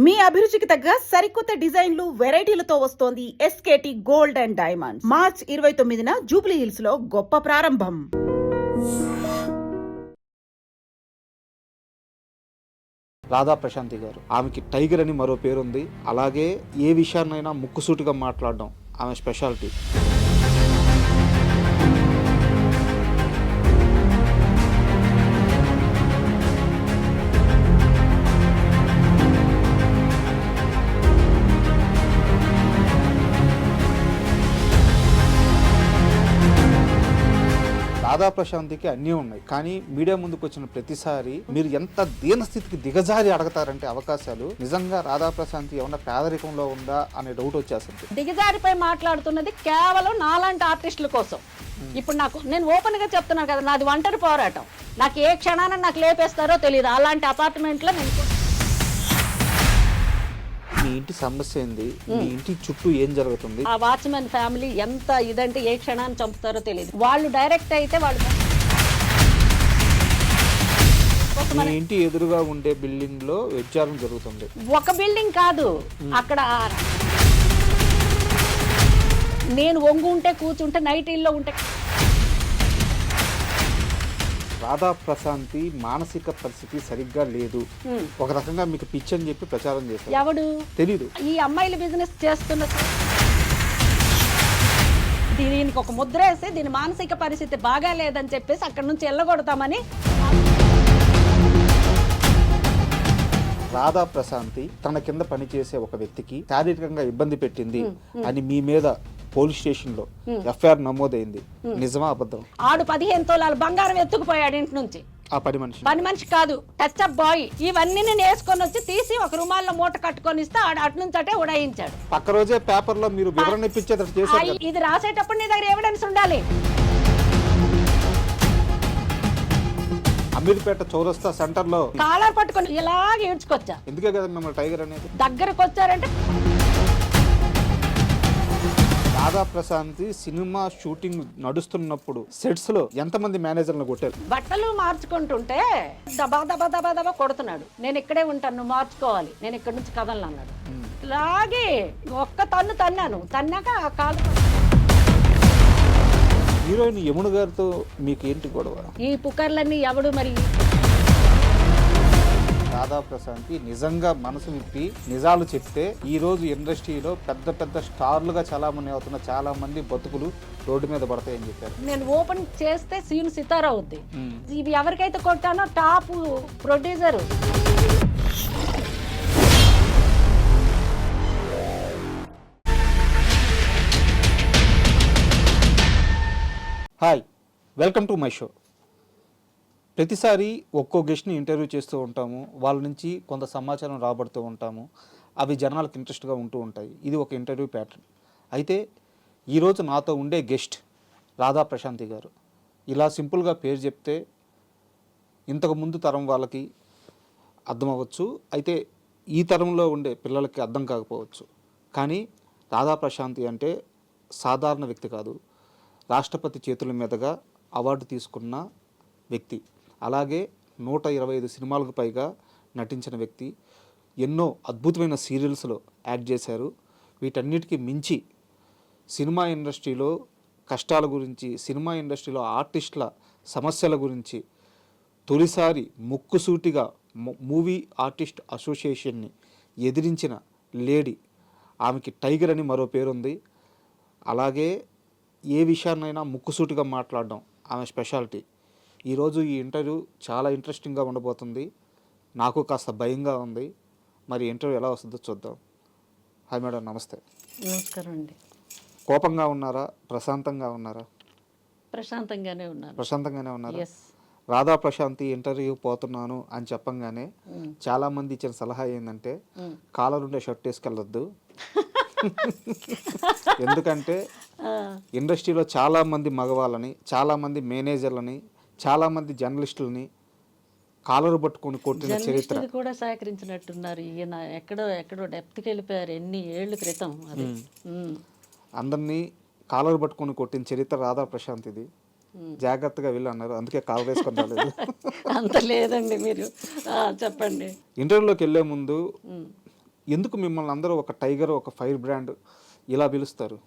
మీ అభిరుచికి తగ్గ సరికొత్త డిజైన్లు వెరైటీలతో వస్తోంది SKT gold and diamonds. March 29న జూబ్లీ హిల్స్ లో గొప్ప ప్రారంభం. రాధా ప్రశాంతి గారు, ఆమెకి టైగర్ అని మరో పేరుంది. అలాగే ఏ విషయాన్నైనా ముక్కుసూటిగా మాట్లాడడం ఆమె స్పెషాలిటీ. రాధా ప్రశాంతికి అన్నీ ఉన్నాయి, కానీ మీడియా ముందుకు వచ్చిన ప్రతిసారి మీరు ఎంత దీన స్థితికి దిగజారి అడగతారంటే అవకాశాలు. నిజంగా రాధా ప్రశాంతి ఏమన్నా పేదరికంలో ఉందా అనే డౌట్ వచ్చేస్తుంది. దిగజారిపై మాట్లాడుతున్నది కేవలం నాలాంటి ఆర్టిస్టుల కోసం. ఇప్పుడు నేను ఓపెన్ గా చెప్తున్నాను కదా, నాది ఒంటరి పోరాటం. నాకు ఏ క్షణాన నాకు లేపేస్తారో తెలియదు. అలాంటి అపార్ట్మెంట్లో నేను. మీ ఇంటి సమస్య ఏంది, మీ ఇంటి చుట్టూ ఏం జరుగుతుంది? ఆ వాచ్మెన్ ఫ్యామిలీ ఎంత ఇదంటే ఏ క్షణాన్ని చంపుతారో తెలియదు. వాళ్ళు డైరెక్ట్ అయితే వాళ్ళు మీ ఇంటి ఎదురుగా ఉండే బిల్డింగ్ లో వ్యభిచారం జరుగుతుంది. ఒక బిల్డింగ్ కాదు, అక్కడ నేను వంగు ఉంటే కూర్చుంటే నైటీల్లో ఉంటే. రాధా ప్రశాంతి మానసిక పరిస్థితి సరిగ్గా లేదు. ఒక రకంగా మీకు పిచ్చి అని చెప్పి ప్రచారం చేస్తారు. ఎవడు తెలీదు. ఈ అమ్మాయిల బిజినెస్ చేస్తున్న దీనికి ఒక ముద్ర వేసి దీని మానసిక పరిస్థితి బాగా లేదని చెప్పేసి అక్కడి నుంచి వెళ్ళగొడతామని. రాధా ప్రశాంతి తన కింద పనిచేసే ఒక వ్యక్తికి శారీరకంగా ఇబ్బంది పెట్టింది అని మీ మీద పోలీస్ స్టేషన్ లో ఎఫ్ఐఆర్ నమోదైంది. నిజమా అబద్ధం? ఆడు 15 తోలాల బంగారం ఎత్తుకుపోయాడు ఇంటి నుంచి. ఆ పని మనిషి కాదు, టచ్ అప్ బాయ్. ఇవన్నీ నేను వేసుకొని వచ్చి తీసి ఒక రుమాల్లో మూట కట్టుకొని ఇస్తే ఆడు అటు నుంచి అటే ఉడాయించాడు. పక్క రోజే పేపర్ లో మీరు వివరణ ఇప్పించేది చేశారు. ఇది రాసేటప్పుడు నీ దగ్గర ఎవిడెన్స్ ఉండాలి. అమీర్పేట చౌరస్తా సెంటర్ లో కాలర్ పట్టుకొని ఇలాగ ఈడ్చుకొచ్చా. ఎందుకే కదా మిమ్మల్ని టైగర్ అనేది. దగ్గరకు వచ్చారంటే రాధా ప్రశాంతి సినిమా షూటింగ్ నడుస్తున్నప్పుడు సెట్స్ లో ఎంతమంది మేనేజర్లను కొట్టారు? బట్టలు మార్చుకుంటుంటే దబా దబా దబా దబా కొడుతున్నాడు. నేను ఇక్కడే ఉంటాను, నువ్వు మార్చుకోవాలి, నేను ఇక్కడి నుంచి కదలను అన్నాడు. ఇలాగే ఒక్క తన్నాను. తన్నాక ఆ కాలు. హీరోయిన్ యమున గారితో మీకు ఏంటి గొడవ? ఈ పుకార్లన్నీ ఎవడు మరి. రాధా ప్రశాంతి నిజంగా మనసు విప్పి నిజాలు చెప్తే ఈ రోజు ఇండస్ట్రీలో పెద్ద పెద్ద స్టార్లుగా చలామణి అవుతున్న చాలా మంది బతుకులు రోడ్డు మీద పడతాయని చెప్పారు. నేను ఓపెన్ చేస్తే సీన్ సితారా అవుద్ది. ఇవి ఎవరికైతే కొట్టానో top producer. Hi, welcome to my show. ప్రతిసారి ఒక్కో గెస్ట్ని ఇంటర్వ్యూ చేస్తూ ఉంటాము. వాళ్ళ నుంచి కొంత సమాచారం రాబడుతూ ఉంటాము. అవి జనాలకు ఇంట్రెస్ట్గా ఉంటూ ఉంటాయి. ఇది ఒక ఇంటర్వ్యూ ప్యాటర్న్. అయితే ఈరోజు నాతో ఉండే గెస్ట్ రాధా ప్రశాంతి గారు. ఇలా సింపుల్గా పేరు చెప్తే ఇంతకుముందు తరం వాళ్ళకి అర్థం అవ్వచ్చు, అయితే ఈ తరంలో ఉండే పిల్లలకి అర్థం కాకపోవచ్చు. కానీ రాధా ప్రశాంతి అంటే సాధారణ వ్యక్తి కాదు. రాష్ట్రపతి చేతుల మీదుగా అవార్డు తీసుకున్న వ్యక్తి. అలాగే 125 సినిమాలకు పైగా నటించిన వ్యక్తి. ఎన్నో అద్భుతమైన సీరియల్స్లో యాక్ట్ చేశారు. వీటన్నిటికీ మించి సినిమా ఇండస్ట్రీలో కష్టాల గురించి, సినిమా ఇండస్ట్రీలో ఆర్టిస్టుల సమస్యల గురించి తొలిసారి ముక్కుసూటిగా మూవీ ఆర్టిస్ట్ అసోసియేషన్ని ఎదిరించిన లేడీ. ఆమెకి టైగర్ అని మరో పేరుంది. అలాగే ఏ విషయాన్నైనా ముక్కుసూటిగా మాట్లాడడం ఆమె స్పెషాలిటీ. ఈరోజు ఈ ఇంటర్వ్యూ చాలా ఇంట్రెస్టింగ్గా ఉండబోతుంది. నాకు కాస్త భయంగా ఉంది. మరి ఇంటర్వ్యూ ఎలా వస్తుందో చూద్దాం. హాయ్ మేడం, నమస్తే. నమస్కారం అండి. కోపంగా ఉన్నారా, ప్రశాంతంగా ఉన్నారా? ప్రశాంతంగానే ఉన్నారా? రాధా ప్రశాంతి ఇంటర్వ్యూ పోతున్నాను అని చెప్పంగానే చాలామంది ఇచ్చిన సలహా ఏంటంటే కాలర్ ఉండే షర్ట్ వేసుకెళ్ళొద్దు. ఎందుకంటే ఇండస్ట్రీలో చాలామంది మగవాళ్ళని, చాలామంది మేనేజర్లని, చాలామంది జర్నలిస్టులని కాలరు పట్టుకొని కొట్టిన చరిత్ర కూడా సహకరించినట్టున్నారు. ఈయన ఎక్కడో డెప్త్కి వెళ్ళిపోయారు ఎన్ని ఏళ్ళ క్రితం. అది అందరినీ కాలరు పట్టుకొని కొట్టిన చరిత్ర రాధా ప్రశాంత్. ఇది జాగ్రత్తగా వెళ్ళి అన్నారు, అందుకే కాల్ వేసుకొని రాలేదు. అంత లేదండి, మీరు చెప్పండి. ఇంటర్వ్యూలోకి వెళ్ళే ముందు ఎందుకు మిమ్మల్ని అందరూ ఒక టైగర్, ఒక ఫైర్ బ్రాండ్ ఇలా పిలుస్తారు?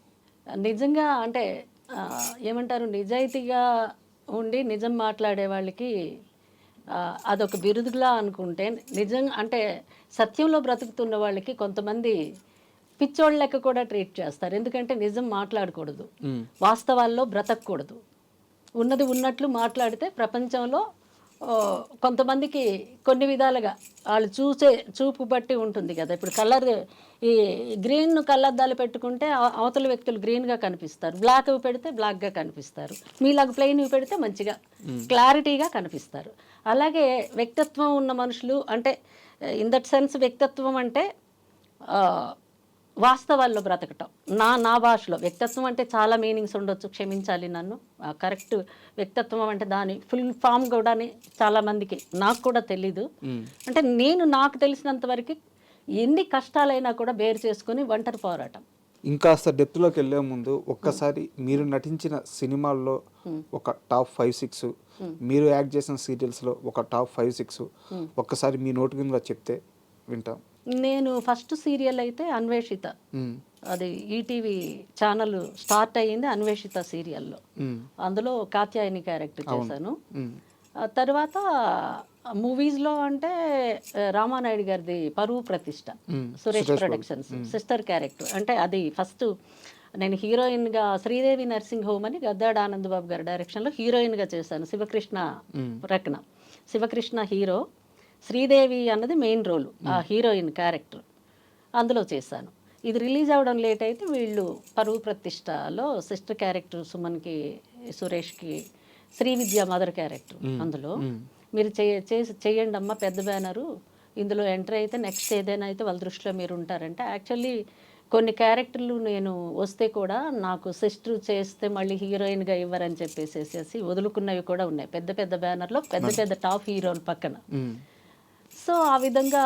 నిజంగా అంటే ఏమంటారు, నిజాయితీగా ఉండి నిజం మాట్లాడే వాళ్ళకి అదొక బిరుదులా అనుకుంటే, నిజం అంటే సత్యంలో బ్రతుకుతున్న వాళ్ళకి కొంతమంది పిచ్చోళ్ళ లెక్క కూడా ట్రీట్ చేస్తారు. ఎందుకంటే నిజం మాట్లాడకూడదు, వాస్తవాల్లో బ్రతకూడదు. ఉన్నది ఉన్నట్లు మాట్లాడితే ప్రపంచంలో కొంతమందికి కొన్ని విధాలుగా వాళ్ళు చూపు బట్టి ఉంటుంది కదా. ఇప్పుడు ఈ గ్రీన్ కళ్ళద్దాలు పెట్టుకుంటే అవతల వ్యక్తులు గ్రీన్గా కనిపిస్తారు, బ్లాక్ పెడితే బ్లాక్గా కనిపిస్తారు, మీలాగా ప్లెయిన్ పెడితే మంచిగా క్లారిటీగా కనిపిస్తారు. అలాగే వ్యక్తిత్వం ఉన్న మనుషులు అంటే ఇన్ దట్ సెన్స్ వ్యక్తిత్వం అంటే వాస్తవాల్లో బ్రతకటం. నా భాషలో వ్యక్తిత్వం అంటే చాలా మీనింగ్స్ ఉండొచ్చు, క్షమించాలి నన్ను. కరెక్ట్ వ్యక్తిత్వం అంటే దాని ఫుల్ ఫామ్ కూడా చాలామందికి, నాకు కూడా తెలీదు. అంటే నాకు తెలిసినంత వరకు ఎన్ని కష్టాలైనా కూడా బేర్ చేసుకుని ఒంటరి పోరాటం. ఇంకాస్త డెప్త్లోకి వెళ్ళే ముందు ఒక్కసారి మీరు నటించిన సినిమాల్లో ఒక టాప్ 5-6, మీరు యాక్ట్ చేసిన సీరియల్స్లో ఒక టాప్ 5-6 ఒక్కసారి మీ నోటి మీద చెప్తే వింటాం. నేను ఫస్ట్ సీరియల్ అయితే అన్వేషిత, అది ఈటీవీ ఛానల్ స్టార్ట్ అయ్యింది అన్వేషిత సీరియల్లో. అందులో కాత్యాయని క్యారెక్టర్ చేశాను. తర్వాత మూవీస్లో అంటే రామానాయుడు గారిది పరువు ప్రతిష్ట, సురేష్ ప్రొడక్షన్స్, సిస్టర్ క్యారెక్టర్. అంటే అది ఫస్ట్ నేను హీరోయిన్గా శ్రీదేవి నర్సింగ్ హోమ్ అని గద్దాడ ఆనందబాబు గారి డైరెక్షన్లో హీరోయిన్గా చేశాను. శివకృష్ణ హీరో, శ్రీదేవి అన్నది మెయిన్ రోల్, ఆ హీరోయిన్ క్యారెక్టర్ అందులో చేశాను. ఇది రిలీజ్ అవ్వడం లేట్ అయితే వీళ్ళు పరువు ప్రతిష్టలో సిస్టర్ క్యారెక్టర్ సుమన్కి, సురేష్కి, శ్రీ విద్య మదర్ క్యారెక్టర్. అందులో మీరు చేయండి అమ్మ పెద్ద బ్యానరు, ఇందులో ఎంటర్ అయితే నెక్స్ట్ ఏదైనా అయితే వాళ్ళ దృష్టిలో మీరు ఉంటారంటే. యాక్చువల్లీ కొన్ని క్యారెక్టర్లు నేను వస్తే కూడా నాకు సిస్టర్ చేస్తే మళ్ళీ హీరోయిన్గా ఇవ్వరని చెప్పేసేసి వదులుకున్నవి కూడా ఉన్నాయి, పెద్ద పెద్ద బ్యానర్లో పెద్ద టాప్ హీరోల పక్కన. సో ఆ విధంగా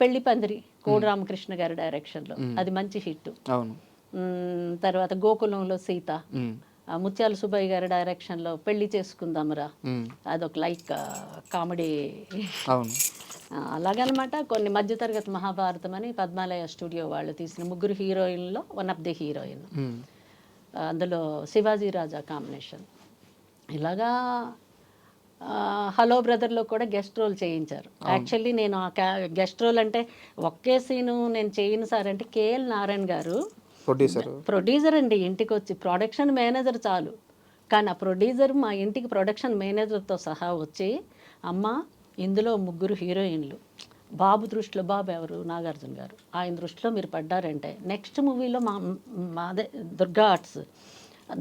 పెళ్లి పందిరి కోడి రామకృష్ణ గారి డైరెక్షన్లో, అది మంచి హిట్. తర్వాత గోకులంలో సీత, ముత్యాల సుబ్బయ్య గారి డైరెక్షన్లో పెళ్లి చేసుకుందామరా, అదొక లైక్ కామెడీ. అలాగనమాట. కొన్ని మధ్యతరగతి మహాభారతం అని పద్మాలయ స్టూడియో వాళ్ళు తీసిన 3 హీరోయిన్లో వన్ ఆఫ్ ది హీరోయిన్, అందులో శివాజీ రాజా కాంబినేషన్. ఇలాగా హలో బ్రదర్లో కూడా గెస్ట్ రోల్ చేయించారు. యాక్చువల్లీ నేను ఆ గెస్ట్ రోల్ అంటే ఒకే సీను నేను చేయను సార్ అంటే, కేఎల్ నారాయణ గారు ప్రొడ్యూసర్ అండి, ఇంటికి వచ్చి ప్రొడక్షన్ మేనేజర్ చాలు, కానీ ఆ ప్రొడ్యూసర్ మా ఇంటికి ప్రొడక్షన్ మేనేజర్తో సహా వచ్చి, అమ్మ ఇందులో 3 హీరోయిన్లు, బాబు దృష్టిలో, బాబు ఎవరు నాగార్జున గారు, ఆయన దృష్టిలో మీరు పడ్డారంటే నెక్స్ట్ మూవీలో మాదే దుర్గా ఆర్ట్స్,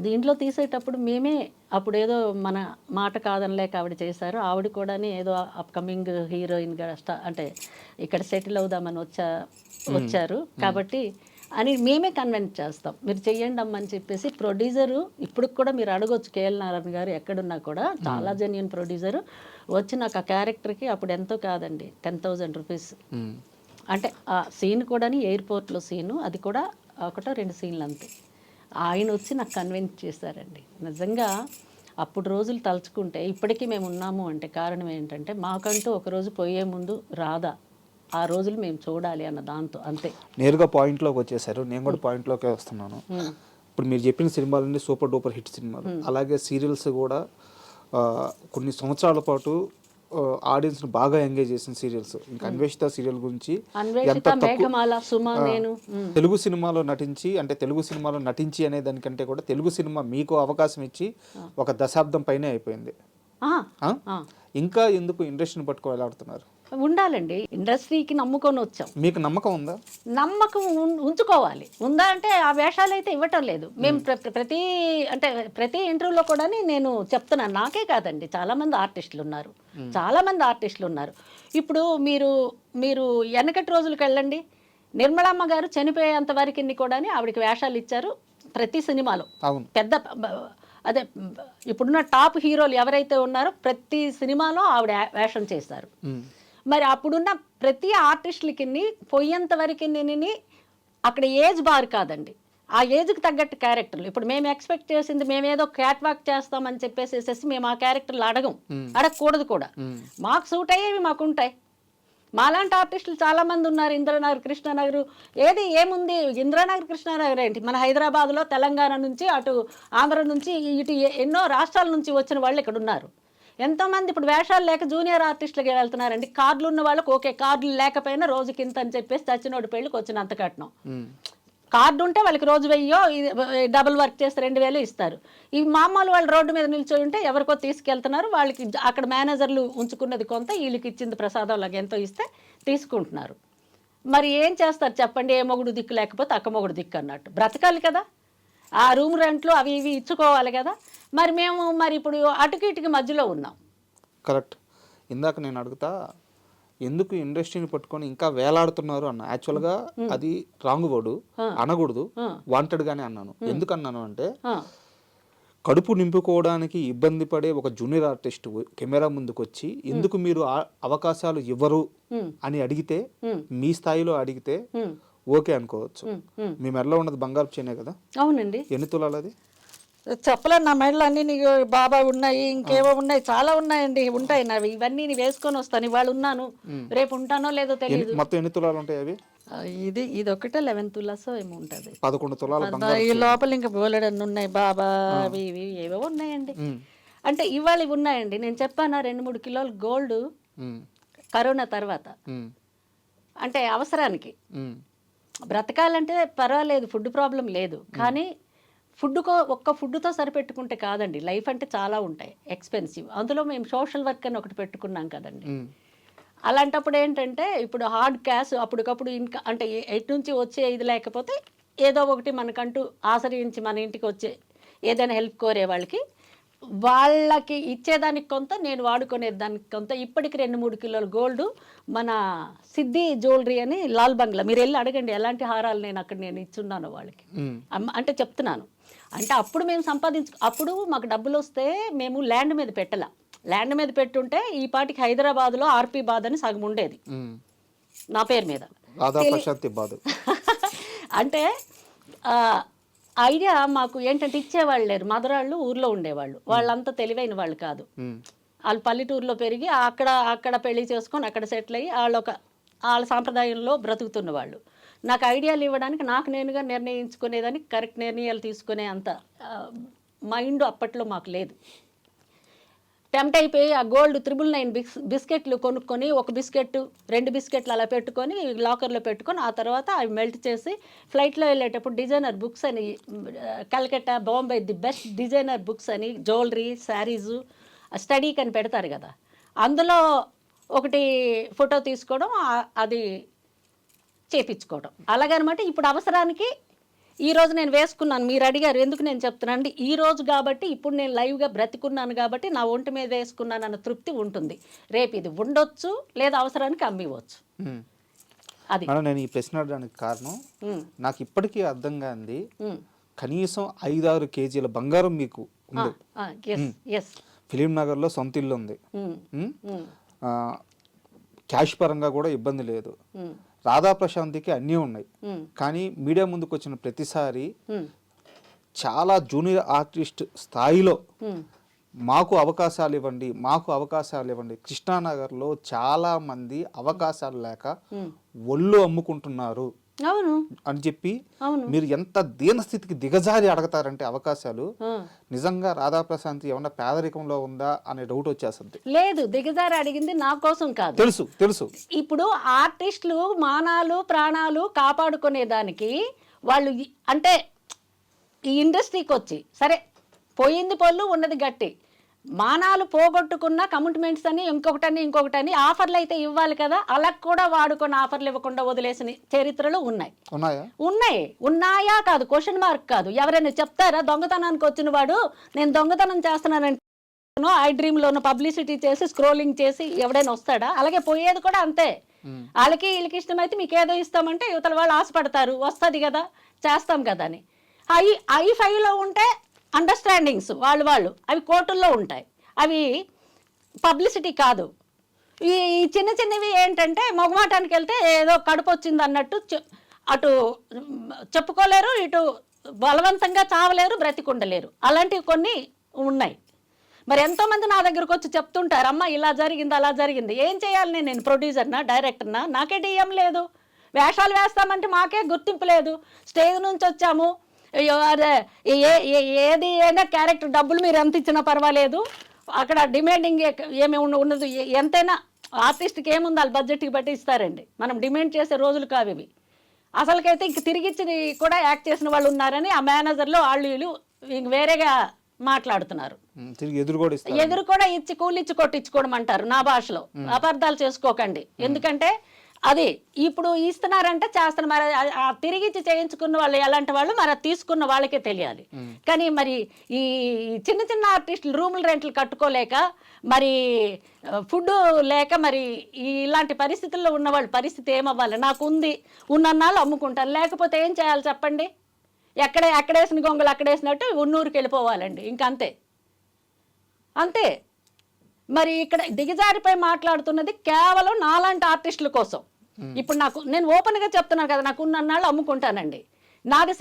దీంట్లో తీసేటప్పుడు మేమే, అప్పుడు ఏదో మన మాట కాదనలేక ఆవిడ చేశారు, ఆవిడ కూడా ఏదో అప్కమింగ్ హీరోయిన్గా అంటే ఇక్కడ సెటిల్ అవుదామని వచ్చారు కాబట్టి అని మేమే కన్విన్స్ చేస్తాం, మీరు చెయ్యండి అమ్మని చెప్పేసి. ప్రొడ్యూసరు ఇప్పుడు కూడా మీరు అడగొచ్చు, కేఎల్ నారాయణ గారు ఎక్కడున్నా కూడా చాలా జెన్యూన్ ప్రొడ్యూసరు వచ్చి నాకు ఆ క్యారెక్టర్కి అప్పుడు ఎంతో కాదండి 10,000 రూపీస్. అంటే ఆ సీన్ కూడా ఎయిర్పోర్ట్లో సీను, అది కూడా 1-2 సీన్లు అంతే. ఆయన వచ్చి నాకు కన్విన్స్ చేశారండి. నిజంగా అప్పుడు రోజులు తలుచుకుంటే ఇప్పటికీ మేము ఉన్నాము అంటే కారణం ఏంటంటే, మాకంటూ ఒకరోజు పోయే ముందు రాదా ఆ రోజులు మేము చూడాలి అన్న దాంతో, అంతే. నేరుగా పాయింట్లోకి వచ్చేసారు, నేను కూడా పాయింట్లోకే వస్తున్నాను. ఇప్పుడు మీరు చెప్పిన సినిమాలన్నీ సూపర్ డూపర్ హిట్ సినిమాలు, అలాగే సీరియల్స్ కూడా కొన్ని సంవత్సరాల పాటు ఆడియన్స్ని బాగా ఎంగేజ్ చేసిన సీరియల్స్. ఇంకా అన్వేషిత సీరియల్ గురించి ఎంత తెలుగు సినిమాలో నటించి అనే దానికంటే కూడా తెలుగు సినిమా మీకు అవకాశం ఇచ్చి 1 దశాబ్దం పైనే అయిపోయింది. ఇంకా ఎందుకు ఇండస్ట్రీని పట్టుకోవాలంటున్నారు? ఉండాలండి, ఇండస్ట్రీకి నమ్ముకొని వచ్చాం. మీకు నమ్మకం ఉందా? నమ్మకం ఉంచుకోవాలి. ఉందా అంటే ఆ వేషాలు అయితే ఇవ్వటం లేదు. మేము ప్రతి ఇంటర్వ్యూలో కూడా నేను చెప్తున్నాను, నాకే కాదండి చాలా మంది ఆర్టిస్టులు ఉన్నారు. ఇప్పుడు మీరు వెనకటి రోజులకు వెళ్ళండి, నిర్మలమ్మ గారు చనిపోయేంత వరకు కూడా ఆవిడకి వేషాలు ఇచ్చారు ప్రతి సినిమాలో. పెద్ద అదే ఇప్పుడున్న టాప్ హీరోలు ఎవరైతే ఉన్నారో ప్రతి సినిమాలో ఆవిడ వేషం చేశారు. మరి అప్పుడున్న ప్రతి ఆర్టిస్టులకి పోయేంత వరకు అక్కడ ఏజ్ బార్ కాదండి, ఆ ఏజ్కి తగ్గట్టు క్యారెక్టర్లు. ఇప్పుడు మేము ఎక్స్పెక్ట్ చేసింది మేమేదో క్యాట్ వాక్ చేస్తామని చెప్పేసి మేము ఆ క్యారెక్టర్లు అడగకూడదు కూడా. మాకు సూట్ అయ్యేవి మాకు ఉంటాయి. మాలాంటి ఆర్టిస్టులు చాలా మంది ఉన్నారు. ఇంద్రనగర్, కృష్ణానగర్, ఏముంది ఇంద్రనగర్, కృష్ణానగర్ ఏంటి, మన హైదరాబాద్లో తెలంగాణ నుంచి అటు ఆంధ్ర నుంచి ఇటు ఎన్నో రాష్ట్రాల నుంచి వచ్చిన వాళ్ళు ఇక్కడ ఉన్నారు. ఎంతోమంది ఇప్పుడు వేషాలు లేక జూనియర్ ఆర్టిస్టులకి వెళ్తున్నారండి. కార్డులు ఉన్న వాళ్ళకి ఓకే, కార్డులు లేకపోయినా రోజుకి ఇంత అని చెప్పేసి చచ్చినోడి పెళ్ళికి వచ్చినంత కట్నం. కార్డు ఉంటే వాళ్ళకి రోజు 1000 డబుల్ వర్క్ చేస్తే 2000 ఇస్తారు. ఈ మామూలు వాళ్ళు రోడ్డు మీద నిల్చొని ఉంటే ఎవరికో తీసుకెళ్తున్నారు, వాళ్ళకి అక్కడ మేనేజర్లు ఉంచుకున్నది కొంత, వీళ్ళకి ఇచ్చింది ప్రసాదం లాగా ఎంతో ఇస్తే తీసుకుంటున్నారు. మరి ఏం చేస్తారు చెప్పండి? ఏ మొగుడు దిక్కు లేకపోతే అక్క మొగుడు దిక్కు అన్నట్టు బ్రతకాలి కదా, ఆ రూమ్ రెంట్లు అవి ఇవి ఇచ్చుకోవాలి కదా. మరి ఇప్పుడు అటుకి ఇటుకి మధ్యలో ఉన్నాం. కరెక్ట్. ఇందాక నేను అడుగుతా, ఎందుకు ఇండస్ట్రీని పట్టుకొని ఇంకా వేలాడుతున్నారు అన్న. యాక్చువల్గా అది రాంగ్ వర్డ్, అనకూడదు, వాంటెడ్గానే అన్నాను. ఎందుకు అన్నాను అంటే, కడుపు నింపుకోవడానికి ఇబ్బంది పడే ఒక జూనియర్ ఆర్టిస్ట్ కెమెరా ముందుకు వచ్చి ఎందుకు మీరు అవకాశాలు ఇవ్వరు అని అడిగితే, మీ స్థాయిలో అడిగితే ఓకే అనుకోవచ్చు. మీ మెడలో ఉన్నది బంగారు చేనే కదా. అవునండి. ఎన్ని తులాలు అది? చెప్పలేను. నా మెడలు అన్నీ నీకు బాబా ఉన్నాయి, ఇంకేవో ఉన్నాయి, చాలా ఉన్నాయండి. ఉంటాయి నావి, ఇవన్నీ నీ వేసుకొని వస్తాను. ఇవాళ ఉన్నాను, రేపు ఉంటానో లేదో తెలియదు. మొత్తం ఎన్ని తులాలు ఉంటాయి అవి? ఇది ఒకటే 11 తులాసో ఏమో ఉంటుంది. 11 తులాలు. ఈ లోపల ఇంకా బోలెడన్ని ఉన్నాయి బాబా, అవి ఇవి ఏవో ఉన్నాయండి. అంటే ఇవాళ ఇవి ఉన్నాయండి. నేను చెప్పాను 2-3 కిలోలు గోల్డ్ కరోనా తర్వాత, అంటే అవసరానికి బ్రతకాలంటే పర్వాలేదు, ఫుడ్ ప్రాబ్లం లేదు. కానీ ఒక్క ఫుడ్తో సరిపెట్టుకుంటే కాదండి. లైఫ్ అంటే చాలా ఉంటాయి, ఎక్స్పెన్సివ్. అందులో మేము సోషల్ వర్క్ అని ఒకటి పెట్టుకున్నాం కదండి. అలాంటప్పుడు ఏంటంటే, ఇప్పుడు హార్డ్ క్యాష్ అప్పటికప్పుడు ఇంకా అంటే ఎటు నుంచి వచ్చే ఇది లేకపోతే ఏదో ఒకటి మనకంటూ ఆశ్రయించి మన ఇంటికి వచ్చే ఏదైనా హెల్ప్ కోరే వాళ్ళకి ఇచ్చేదానికి కొంత, నేను వాడుకునే దానికి కొంత. ఇప్పటికి 2-3 కిలోల గోల్డ్ మన సిద్ధి జ్యువెలరీ అని లాల్ బంగ్లా, మీరు వెళ్ళి అడగండి ఎలాంటి హారాలు నేను ఇచ్చున్నాను వాళ్ళకి. అంటే చెప్తున్నాను, అంటే అప్పుడు మేము అప్పుడు మాకు డబ్బులు వస్తే మేము ల్యాండ్ మీద పెట్టలా. ల్యాండ్ మీద పెట్టుంటే ఈ పాటికి హైదరాబాద్లో ఆర్పి బాద్ అని సగం ఉండేది నా పేరు మీద. అంటే ఐడియా మాకు ఏంటంటే ఇచ్చేవాళ్ళు లేరు. మదరాళ్ళు ఊర్లో ఉండేవాళ్ళు, వాళ్ళంతా తెలివైన వాళ్ళు కాదు. వాళ్ళు పల్లెటూరులో పెరిగి అక్కడ పెళ్లి చేసుకొని అక్కడ సెటిల్ అయ్యి వాళ్ళ సాంప్రదాయంలో బ్రతుకుతున్న వాళ్ళు. నాకు ఐడియాలు ఇవ్వడానికి, నాకు నేనుగా నిర్ణయించుకునేదానికి, కరెక్ట్ నిర్ణయాలు తీసుకునే అంత మైండ్ అప్పట్లో మాకు లేదు. టెంప్ట్ అయిపోయి ఆ గోల్డ్ 999 బిస్కెట్లు కొనుక్కొని, ఒక బిస్కెట్ 2 బిస్కెట్లు అలా పెట్టుకొని లాకర్లో పెట్టుకొని, ఆ తర్వాత అవి మెల్ట్ చేసి ఫ్లైట్లో వెళ్ళేటప్పుడు డిజైనర్ బుక్స్ అని, Calcutta, Bombay the best designer books అని, జ్యువెలరీ, శారీసు, స్టడీకి అని పెడతారు కదా, అందులో ఒకటి ఫోటో తీసుకోవడం, అది చేపించుకోవడం అలాగనమాట. ఇప్పుడు అవసరానికి ఈరోజు నేను వేసుకున్నాను, మీరు అడిగారు ఎందుకు నేను చెప్తున్నాను అంటే, ఈరోజు కాబట్టి ఇప్పుడు నేను లైవ్గా బ్రతికున్నాను కాబట్టి నా ఒంటి మీద వేసుకున్నాను అన్న తృప్తి ఉంటుంది. రేపు ఇది ఉండొచ్చు, లేదా అవసరానికి అమ్మివచ్చు. అది నేను ఈ ప్రశ్న అడగడానికి కారణం, నాకు ఇప్పటికీ అర్థం కాంది, కనీసం 5-6 కేజీల బంగారం మీకు ఉంది. ఫిలిం నగర్లో సొంత ఇల్లు ఉంది, క్యాష్ పరంగా కూడా ఇబ్బంది లేదు, రాధా ప్రశాంత్కి అన్నీ ఉన్నాయి. కానీ మీడియా ముందుకు వచ్చిన ప్రతిసారి చాలా జూనియర్ ఆర్టిస్ట్ స్థాయిలో మాకు అవకాశాలు ఇవ్వండి, మాకు అవకాశాలు ఇవ్వండి. కృష్ణానగర్లో చాలా మంది అవకాశాలు లేక ఒళ్ళు అమ్ముకుంటున్నారు అని చెప్పి మీరు ఎంత దీనస్థితికి దిగజారి అడగతారంటే అవకాశాలు. నిజంగా రాధా ప్రశాంత్ ఏమన్నా పేదరికంలో ఉందా అనే డౌట్ వచ్చేస్తుంది. లేదు, దిగజారి అడిగింది నా కోసం కాదు, తెలుసు. ఇప్పుడు ఆర్టిస్టులు మానాలు ప్రాణాలు కాపాడుకునే దానికి వాళ్ళు, అంటే ఈ ఇండస్ట్రీకి వచ్చి సరే పోయింది పొల్లు ఉన్నది గట్టి, మానాలు పోగొట్టుకున్న కమిట్మెంట్స్ అని ఇంకొకటని ఆఫర్లు అయితే ఇవ్వాలి కదా, అలా కూడా వాడుకొని ఆఫర్లు ఇవ్వకుండా వదిలేసిన చరిత్రలు ఉన్నాయా కాదు, క్వశ్చన్ మార్క్ కాదు. ఎవరైనా చెప్తారా? దొంగతనానికి వచ్చిన వాడు నేను దొంగతనం చేస్తున్నానంటే ఐ డ్రీమ్లోనూ పబ్లిసిటీ చేసి స్క్రోలింగ్ చేసి ఎవడైనా వస్తాడా? అలాగే పోయేది కూడా అంతే. వాళ్ళకి వీళ్ళకి ఇష్టమైతే మీకు ఏదో ఇస్తామంటే యువతల వాళ్ళు ఆశపడతారు, వస్తుంది కదా చేస్తాం కదా అని. I5లో ఉంటే అండర్స్టాండింగ్స్ వాళ్ళు అవి కోర్టుల్లో ఉంటాయి, అవి పబ్లిసిటీ కాదు. ఈ చిన్నవి ఏంటంటే మొగమాటానికి వెళ్తే ఏదో కడుపు వచ్చింది అన్నట్టు అటు చెప్పుకోలేరు, ఇటు బలవంతంగా చావలేరు, బ్రతికుండలేరు. అలాంటివి కొన్ని ఉన్నాయి. మరి ఎంతోమంది నా దగ్గరకు వచ్చి చెప్తుంటారు, అమ్మ ఇలా జరిగింది అలా జరిగింది. ఏం చేయాలి నేను ప్రొడ్యూసర్నా డైరెక్టర్నా? నాకే డిఎం లేదు. వేషాలు వేస్తామంటే మాకే గుర్తింపు లేదు. స్టేజ్ నుంచి వచ్చాము, అయ్యో అదే ఏది ఏదైనా క్యారెక్టర్ డబ్బులు మీరు ఎంత ఇచ్చినా పర్వాలేదు, అక్కడ డిమాండింగ్ ఏమి ఉన్నది ఎంతైనా ఆర్టిస్ట్కి ఏముంది వాళ్ళ బడ్జెట్కి బట్టి ఇస్తారండి. మనం డిమాండ్ చేసే రోజులు కావు ఇవి. అసలుకైతే ఇంక తిరిగిచ్చి కూడా యాక్ట్ చేసిన వాళ్ళు ఉన్నారని ఆ మేనేజర్లు వాళ్ళు వీళ్ళు ఇంక వేరేగా మాట్లాడుతున్నారు. ఎదురు కూడా ఇచ్చి కూలిచ్చి కొట్టించుకోవడం అంటారు నా భాషలో. అపార్థాలు చేసుకోకండి. ఎందుకంటే అది ఇప్పుడు ఇస్తున్నారంటే చేస్తున్నారు. మరి తిరిగిచ్చి చేయించుకున్న వాళ్ళు ఎలాంటి వాళ్ళు మరి తీసుకున్న వాళ్ళకే తెలియాలి. కానీ మరి ఈ చిన్న చిన్న ఆర్టిస్టులు రూముల రెంట్లు కట్టుకోలేక, మరి ఫుడ్ లేక, మరి ఇలాంటి పరిస్థితుల్లో ఉన్న వాళ్ళ పరిస్థితి ఏమవ్వాలి? నాకు ఉంది, ఉన్నన్నాళ్ళు అమ్ముకుంటాను, లేకపోతే ఏం చేయాలి చెప్పండి? ఎక్కడేసిన గొంగలు అక్కడేసినట్టు ఉన్నూరుకి వెళ్ళిపోవాలండి. ఇంకంతే అంతే. మరి ఇక్కడ దిగజారిపోయి మాట్లాడుతున్నది కేవలం నాలాంటి ఆర్టిస్టుల కోసం. ఇప్పుడు నేను ఓపెన్గా చెప్తున్నాను కదా, నాకు ఉన్నన్నాళ్ళు అమ్ముకుంటానండి. నాది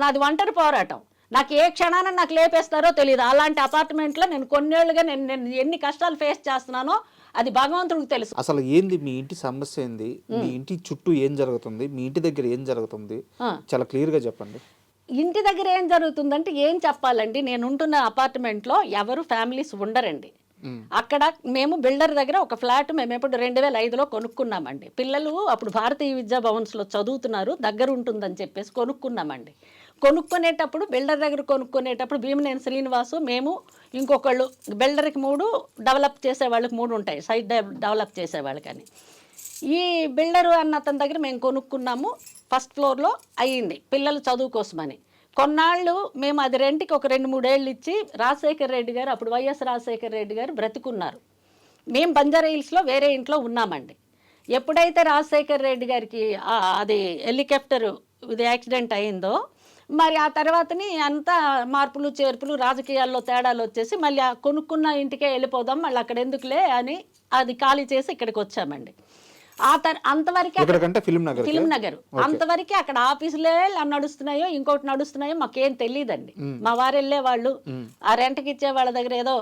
నాది ఒంటరి పోరాటం. నాకు ఏ క్షణాన నాకు లేపేస్తారో తెలియదు. అలాంటి అపార్ట్మెంట్లో నేను కొన్నేళ్లుగా నేను ఎన్ని కష్టాలు ఫేస్ చేస్తున్నానో అది భగవంతుడికి తెలుసు. అసలు ఏంది మీ ఇంటి సమస్య ఏంది? మీ ఇంటి చుట్టూ ఏం జరుగుతుంది? మీ ఇంటి దగ్గర ఏం జరుగుతుంది? చాలా క్లియర్గా చెప్పండి. ఇంటి దగ్గర ఏం జరుగుతుందంటే ఏం చెప్పాలండి, నేను ఉంటున్న అపార్ట్మెంట్లో ఎవరు ఫ్యామిలీస్ ఉండరండి. అక్కడ మేము బిల్డర్ దగ్గర ఒక ఫ్లాట్ మేము ఎప్పుడు 2005లో కొనుక్కున్నామండి. పిల్లలు అప్పుడు భారతీయ విద్యా భవన్స్లో చదువుతున్నారు, దగ్గర ఉంటుందని చెప్పేసి కొనుక్కున్నామండి. కొనుక్కునేటప్పుడు బిల్డర్ దగ్గర కొనుక్కునేటప్పుడు భీమనేని శ్రీనివాసు, మేము ఇంకొకళ్ళు, బిల్డర్కి 3, డెవలప్ చేసేవాళ్ళకి 3 ఉంటాయి, సైట్ డెవలప్ చేసేవాళ్ళకని. ఈ బిల్డరు అన్న అతని దగ్గర మేము కొనుక్కున్నాము. ఫస్ట్ ఫ్లోర్లో అయ్యింది పిల్లలు చదువు కోసమని. కొన్నాళ్ళు మేము అది రెంట్కి ఒక 2-3 ఏళ్ళు ఇచ్చి రాజశేఖర్ రెడ్డి గారు, అప్పుడు వైఎస్ రాజశేఖర్ రెడ్డి గారు బ్రతికున్నారు. మేము బంజారా హిల్స్లో వేరే ఇంట్లో ఉన్నామండి. ఎప్పుడైతే రాజశేఖర్ రెడ్డి గారికి అది హెలికాప్టర్ ఇది యాక్సిడెంట్ అయిందో, మరి ఆ తర్వాతని అంతా మార్పులు చేర్పులు రాజకీయాల్లో తేడాలు వచ్చేసి మళ్ళీ ఆ కొనుక్కున్న ఇంటికే వెళ్ళిపోదాం, మళ్ళీ అక్కడ ఎందుకులే అని అది ఖాళీ చేసి ఇక్కడికి వచ్చామండి. అంతవరకు ఫిలిం నగర్ అంతవరకు అక్కడ ఆఫీసులే నడుస్తున్నాయో ఇంకోటి నడుస్తున్నాయో మాకేం తెలియదండి. మా వారు వెళ్ళే వాళ్ళు, ఆ రెంట్కి ఇచ్చే వాళ్ళ దగ్గర ఏదో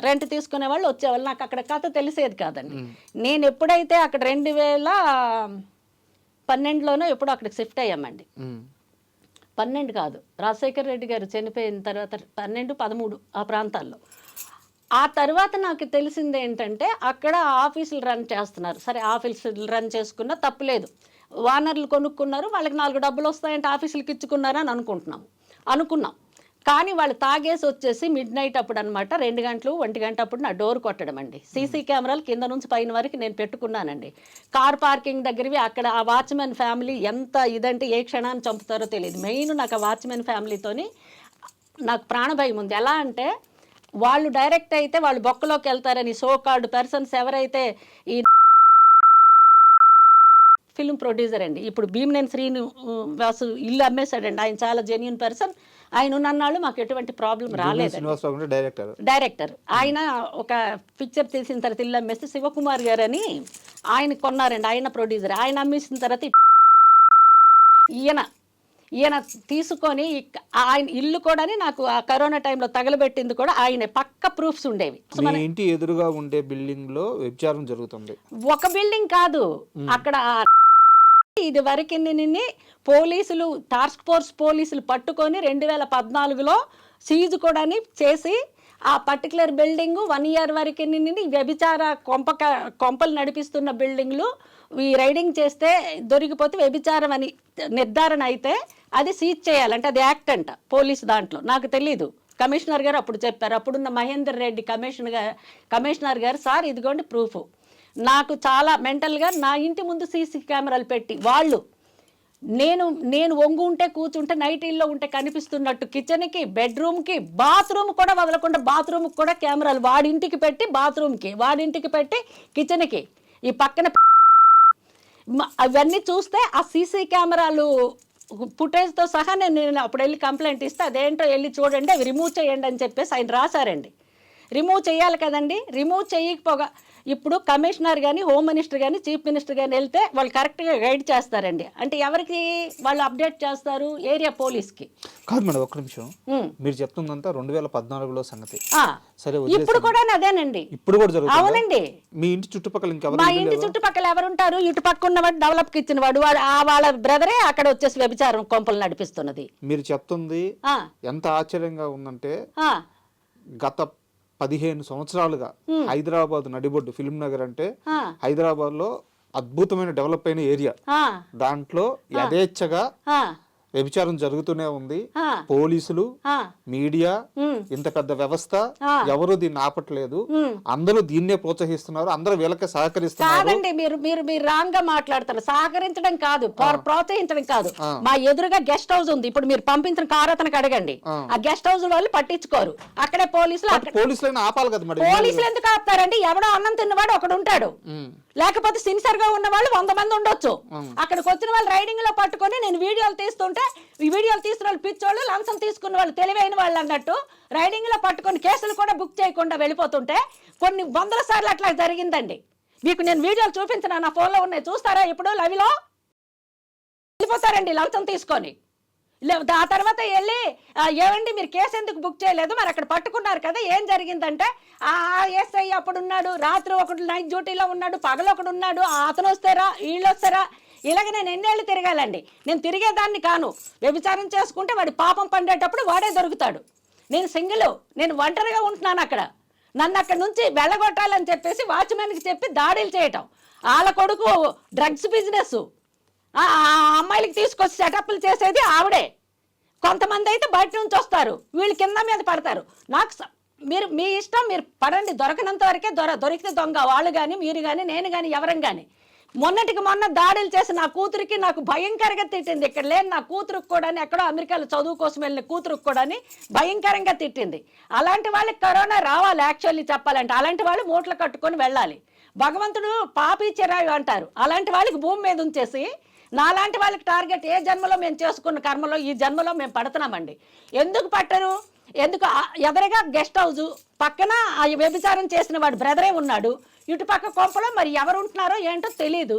రెంట్ తీసుకునే వాళ్ళు వచ్చేవాళ్ళు. నాకు అక్కడ కథ తెలిసేది కాదండి. నేను ఎప్పుడైతే అక్కడ 2012లోనో ఎప్పుడు అక్కడికి షిఫ్ట్ అయ్యామండి. 12 కాదు, రాజశేఖర్ రెడ్డి గారు చనిపోయిన తర్వాత 12-13 ఆ ప్రాంతాల్లో. ఆ తర్వాత నాకు తెలిసింది ఏంటంటే అక్కడ ఆఫీసులు రన్ చేస్తున్నారు. సరే, ఆఫీసులు రన్ చేసుకున్నా తప్పులేదు. ఓనర్లు కొనుక్కున్నారు, వాళ్ళకి 4 డబ్బులు వస్తాయంటే ఆఫీసులకి ఇచ్చుకున్నారని అనుకున్నాం. కానీ వాళ్ళు తాగేసి వచ్చేసి మిడ్ నైట్ అప్పుడు అనమాట 2 గంటలు 1 గంట అప్పుడు నా డోర్ కొట్టడం అండి. సీసీ కెమెరాలు కింద నుంచి పైన వరకు నేను పెట్టుకున్నానండి. కార్ పార్కింగ్ దగ్గరవి అక్కడ ఆ వాచ్మెన్ ఫ్యామిలీ ఎంత ఇదంటే ఏ క్షణాన్ని చంపుతారో తెలియదు. మెయిన్ నాకు ఆ వాచ్మెన్ ఫ్యామిలీతోని నాకు ప్రాణభయం ఉంది. ఎలా అంటే వాళ్ళు డైరెక్ట్ అయితే వాళ్ళు బొక్కలోకి వెళ్తారని సో కాల్డ్ పర్సన్స్ ఎవరైతే ఈ ఫిల్మ్ ప్రొడ్యూసర్ అండి, ఇప్పుడు భీమనేని శ్రీనివాసు ఇల్లు అమ్మేశాడండి. ఆయన చాలా జెన్యూన్ పర్సన్. ఆయన ఉన్నన్నాళ్ళు మాకు ఎటువంటి ప్రాబ్లం రాలేదు. డైరెక్టర్ ఆయన ఒక పిక్చర్ తీసిన తర్వాత ఇల్లు అమ్మేస్తే శివకుమార్ గారు అని ఆయన కొన్నారండి. ఆయన ప్రొడ్యూసర్. ఆయన అమ్మేసిన తర్వాత ఈయన తీసుకొని ఆయన ఇల్లు కూడా నాకు ఆ కరోనా టైంలో తగలబెట్టింది కూడా ఆయన పక్క ప్రూఫ్స్ ఉండేవి. ఇంటి ఎదురుగా ఉండే బిల్డింగ్ లో వ్యభిచారం జరుగుతుంది. ఒక బిల్డింగ్ కాదు, అక్కడ ఇది వరకు పోలీసులు టాస్క్ ఫోర్స్ పోలీసులు పట్టుకొని 2014లో సీజ్ కూడా చేసి ఆ పర్టికులర్ బిల్డింగ్ 1 ఇయర్ వరకు వ్యభిచార కొంపలు నడిపిస్తున్న బిల్డింగ్లు ఈ రైడింగ్ చేస్తే దొరికిపోతే వ్యభిచారం అని నిర్ధారణ అయితే అది సీజ్ చేయాలంటే అది యాక్ట్ అంట పోలీసు దాంట్లో. నాకు తెలీదు. కమిషనర్ గారు అప్పుడు చెప్పారు. అప్పుడున్న మహేందర్ రెడ్డి కమిషనర్ గారు, సార్ ఇదిగోండి ప్రూఫ్. నాకు చాలా మెంటల్గా నా ఇంటి ముందు సీసీ కెమెరాలు పెట్టి వాళ్ళు నేను వంగు ఉంటే కూర్చుంటే నైటీల్లో ఉంటే కనిపిస్తున్నట్టు కిచెన్కి, బెడ్రూమ్కి, బాత్రూమ్ కూడా వదలకుండా బాత్రూమ్కి కూడా కెమెరాలు వాడింటికి పెట్టి, వాడింటికి పెట్టి, కిచెన్కి ఈ పక్కన అవన్నీ చూస్తే ఆ సీసీ కెమెరాలు ఫుటేజ్తో సహా నేను అప్పుడు వెళ్ళి కంప్లైంట్ ఇస్తే అదేంటో వెళ్ళి చూడండి అవి రిమూవ్ చేయండి అని చెప్పేసి ఆయన రాశారండి. రిమూవ్ చేయాలి కదండి. రిమూవ్ చేయకపోగా ఇప్పుడు కమిషనర్ కానీ హోమ్ మినిస్టర్ కానీ చీఫ్ మినిస్టర్ కానీ వెళ్తే వాళ్ళు కరెక్ట్గా గైడ్ చేస్తారండి. అంటే ఎవరికి వాళ్ళు అప్డేట్ చేస్తారు? ఏరియా పోలీస్కి. కాదు మేడం, ఒక్క నిమిషం. మీరు చెప్తుందంతా 2014లో సంగతి. సరే, ఇప్పుడు కూడా అదేనండి. ఇప్పుడు కూడా జరుగుతుంది. అవునండి. మీ ఇంటి చుట్టుపక్కల ఇంకెవరు? మా ఇంటి చుట్టుపక్కల ఎవరుంటారు? ఇటు పక్క ఉన్నవాడు డెవలప్కి ఇచ్చిన వాడు, వాళ్ళ బ్రదరే అక్కడ వచ్చేసి వ్యభిచారం కొంపలు నడిపిస్తున్నది. మీరు చెప్తుంది ఎంత ఆశ్చర్యంగా ఉందంటే, గత 15 సంవత్సరాలుగా హైదరాబాద్ నడిబొడ్డు ఫిల్మ్ నగర్ అంటే హైదరాబాద్ లో అద్భుతమైన డెవలప్ అయిన ఏరియా. దాంట్లో యథేచ్ఛగా వ్యభిచారం జరుగుతూనే ఉంది. పోలీసులు, మీడియా, ఇంత పెద్ద వ్యవస్థ ఎవరు దీన్ని ఆపట్లేదు. అందరూ దీన్నే ప్రోత్సహిస్తున్నారు, అందరూ వీళ్ళకే సహకరిస్తున్నారు. కాదండి, మీరు రాంగ్ గా మాట్లాడతారు. సహకరించడం కాదు, ప్రోత్సహించడం కాదు. మా ఎదురుగా గెస్ట్ హౌస్ ఉంది. ఇప్పుడు మీరు పంపించిన కారు అతనికి అడగండి, ఆ గెస్ట్ హౌస్ వాళ్ళు పట్టించుకోరు. అక్కడే పోలీసులు ఆపాలి కదా మరి. పోలీసులు ఎందుకు ఆపుతారండి? ఎవడో అన్నం తిన్నవాడు ఒకడు ఉంటాడు, లేకపోతే సిన్సియర్ గా ఉన్న వాళ్ళు 100 మంది ఉండొచ్చు. అక్కడికి వచ్చిన వాళ్ళు రైడింగ్ లో పట్టుకొని నేను వీడియోలు తీస్తుంటే, ఈ వీడియోలు తీసిన వాళ్ళు పిచ్చోళ్ళు, లంచం తీసుకున్న వాళ్ళు తెలివైన వాళ్ళు అన్నట్టు రైడింగ్ లో పట్టుకొని కేసులు కూడా బుక్ చేయకుండా వెళ్ళిపోతుంటే కొన్ని 100 సార్లు అట్లా జరిగిందండి. మీకు నేను వీడియోలు చూపించిన, నా ఫోన్లో ఉన్నాయి, చూస్తారా? ఇప్పుడు లవిలో వెళ్ళిపోతారండి లంచం తీసుకొని. ఆ తర్వాత వెళ్ళి ఏమండి మీరు కేసు ఎందుకు బుక్ చేయలేదు? మరి అక్కడ పట్టుకున్నారు కదా, ఏం జరిగిందంటే ఎస్ఐ అప్పుడు ఉన్నాడు, రాత్రి ఒకడు నైట్ డ్యూటీలో ఉన్నాడు, పగలు ఒకడు ఉన్నాడు, అతను వస్తారా వీళ్ళు వస్తారా, ఇలాగ నేను ఎన్నేళ్ళు తిరగాలండి. నేను తిరిగేదాన్ని కాను. వ్యభిచారం చేసుకుంటే వాడి పాపం పండేటప్పుడు వాడే దొరుకుతాడు. నేను సింగిల్, నేను ఒంటరిగా ఉంటున్నాను అక్కడ. నన్ను అక్కడ నుంచి వెళ్ళగొట్టాలని చెప్పేసి వాచ్మెన్కి చెప్పి దాడులు చేయటం. వాళ్ళ కొడుకు డ్రగ్స్ బిజినెస్, ఆ అమ్మాయిలకి తీసుకొచ్చి సెటప్లు చేసేది ఆవిడే. కొంతమంది అయితే బయట నుంచి వస్తారు, వీళ్ళు కింద మీద పడతారు. నాకు మీరు మీ ఇష్టం, మీరు పడండి. దొరకనంత వరకే దొరికితే దొంగ వాళ్ళు కానీ, మీరు కానీ, నేను కానీ, ఎవరం కానీ. మొన్నటికి మొన్న దాడులు చేసి నా కూతురికి నాకు భయంకరంగా తిట్టింది. ఇక్కడ లేని నా కూతురుకు కూడా, ఎక్కడో అమెరికాలో చదువు కోసం వెళ్ళిన కూతురుకు కూడా భయంకరంగా తిట్టింది. అలాంటి వాళ్ళకి కరోనా రావాలి యాక్చువల్లీ చెప్పాలంటే. అలాంటి వాళ్ళు మూటలు కట్టుకొని వెళ్ళాలి. భగవంతుడు పాపి చిరాయు అంటారు. అలాంటి వాళ్ళకి భూమి మీద ఉంచేసి నాలాంటి వాళ్ళకి టార్గెట్ ఏ జన్మలో మేము చేసుకున్న కర్మలో ఈ జన్మలో మేము పడుతున్నామండి. ఎందుకు పట్టరు? ఎందుకు? ఎదురుగా గెస్ట్ హౌస్ పక్కన ఆ వ్యభిచారం చేసిన వాడు బ్రదరే ఉన్నాడు. ఇటు పక్క కొంపలో మరి ఎవరు ఉంటున్నారో ఏంటో తెలీదు.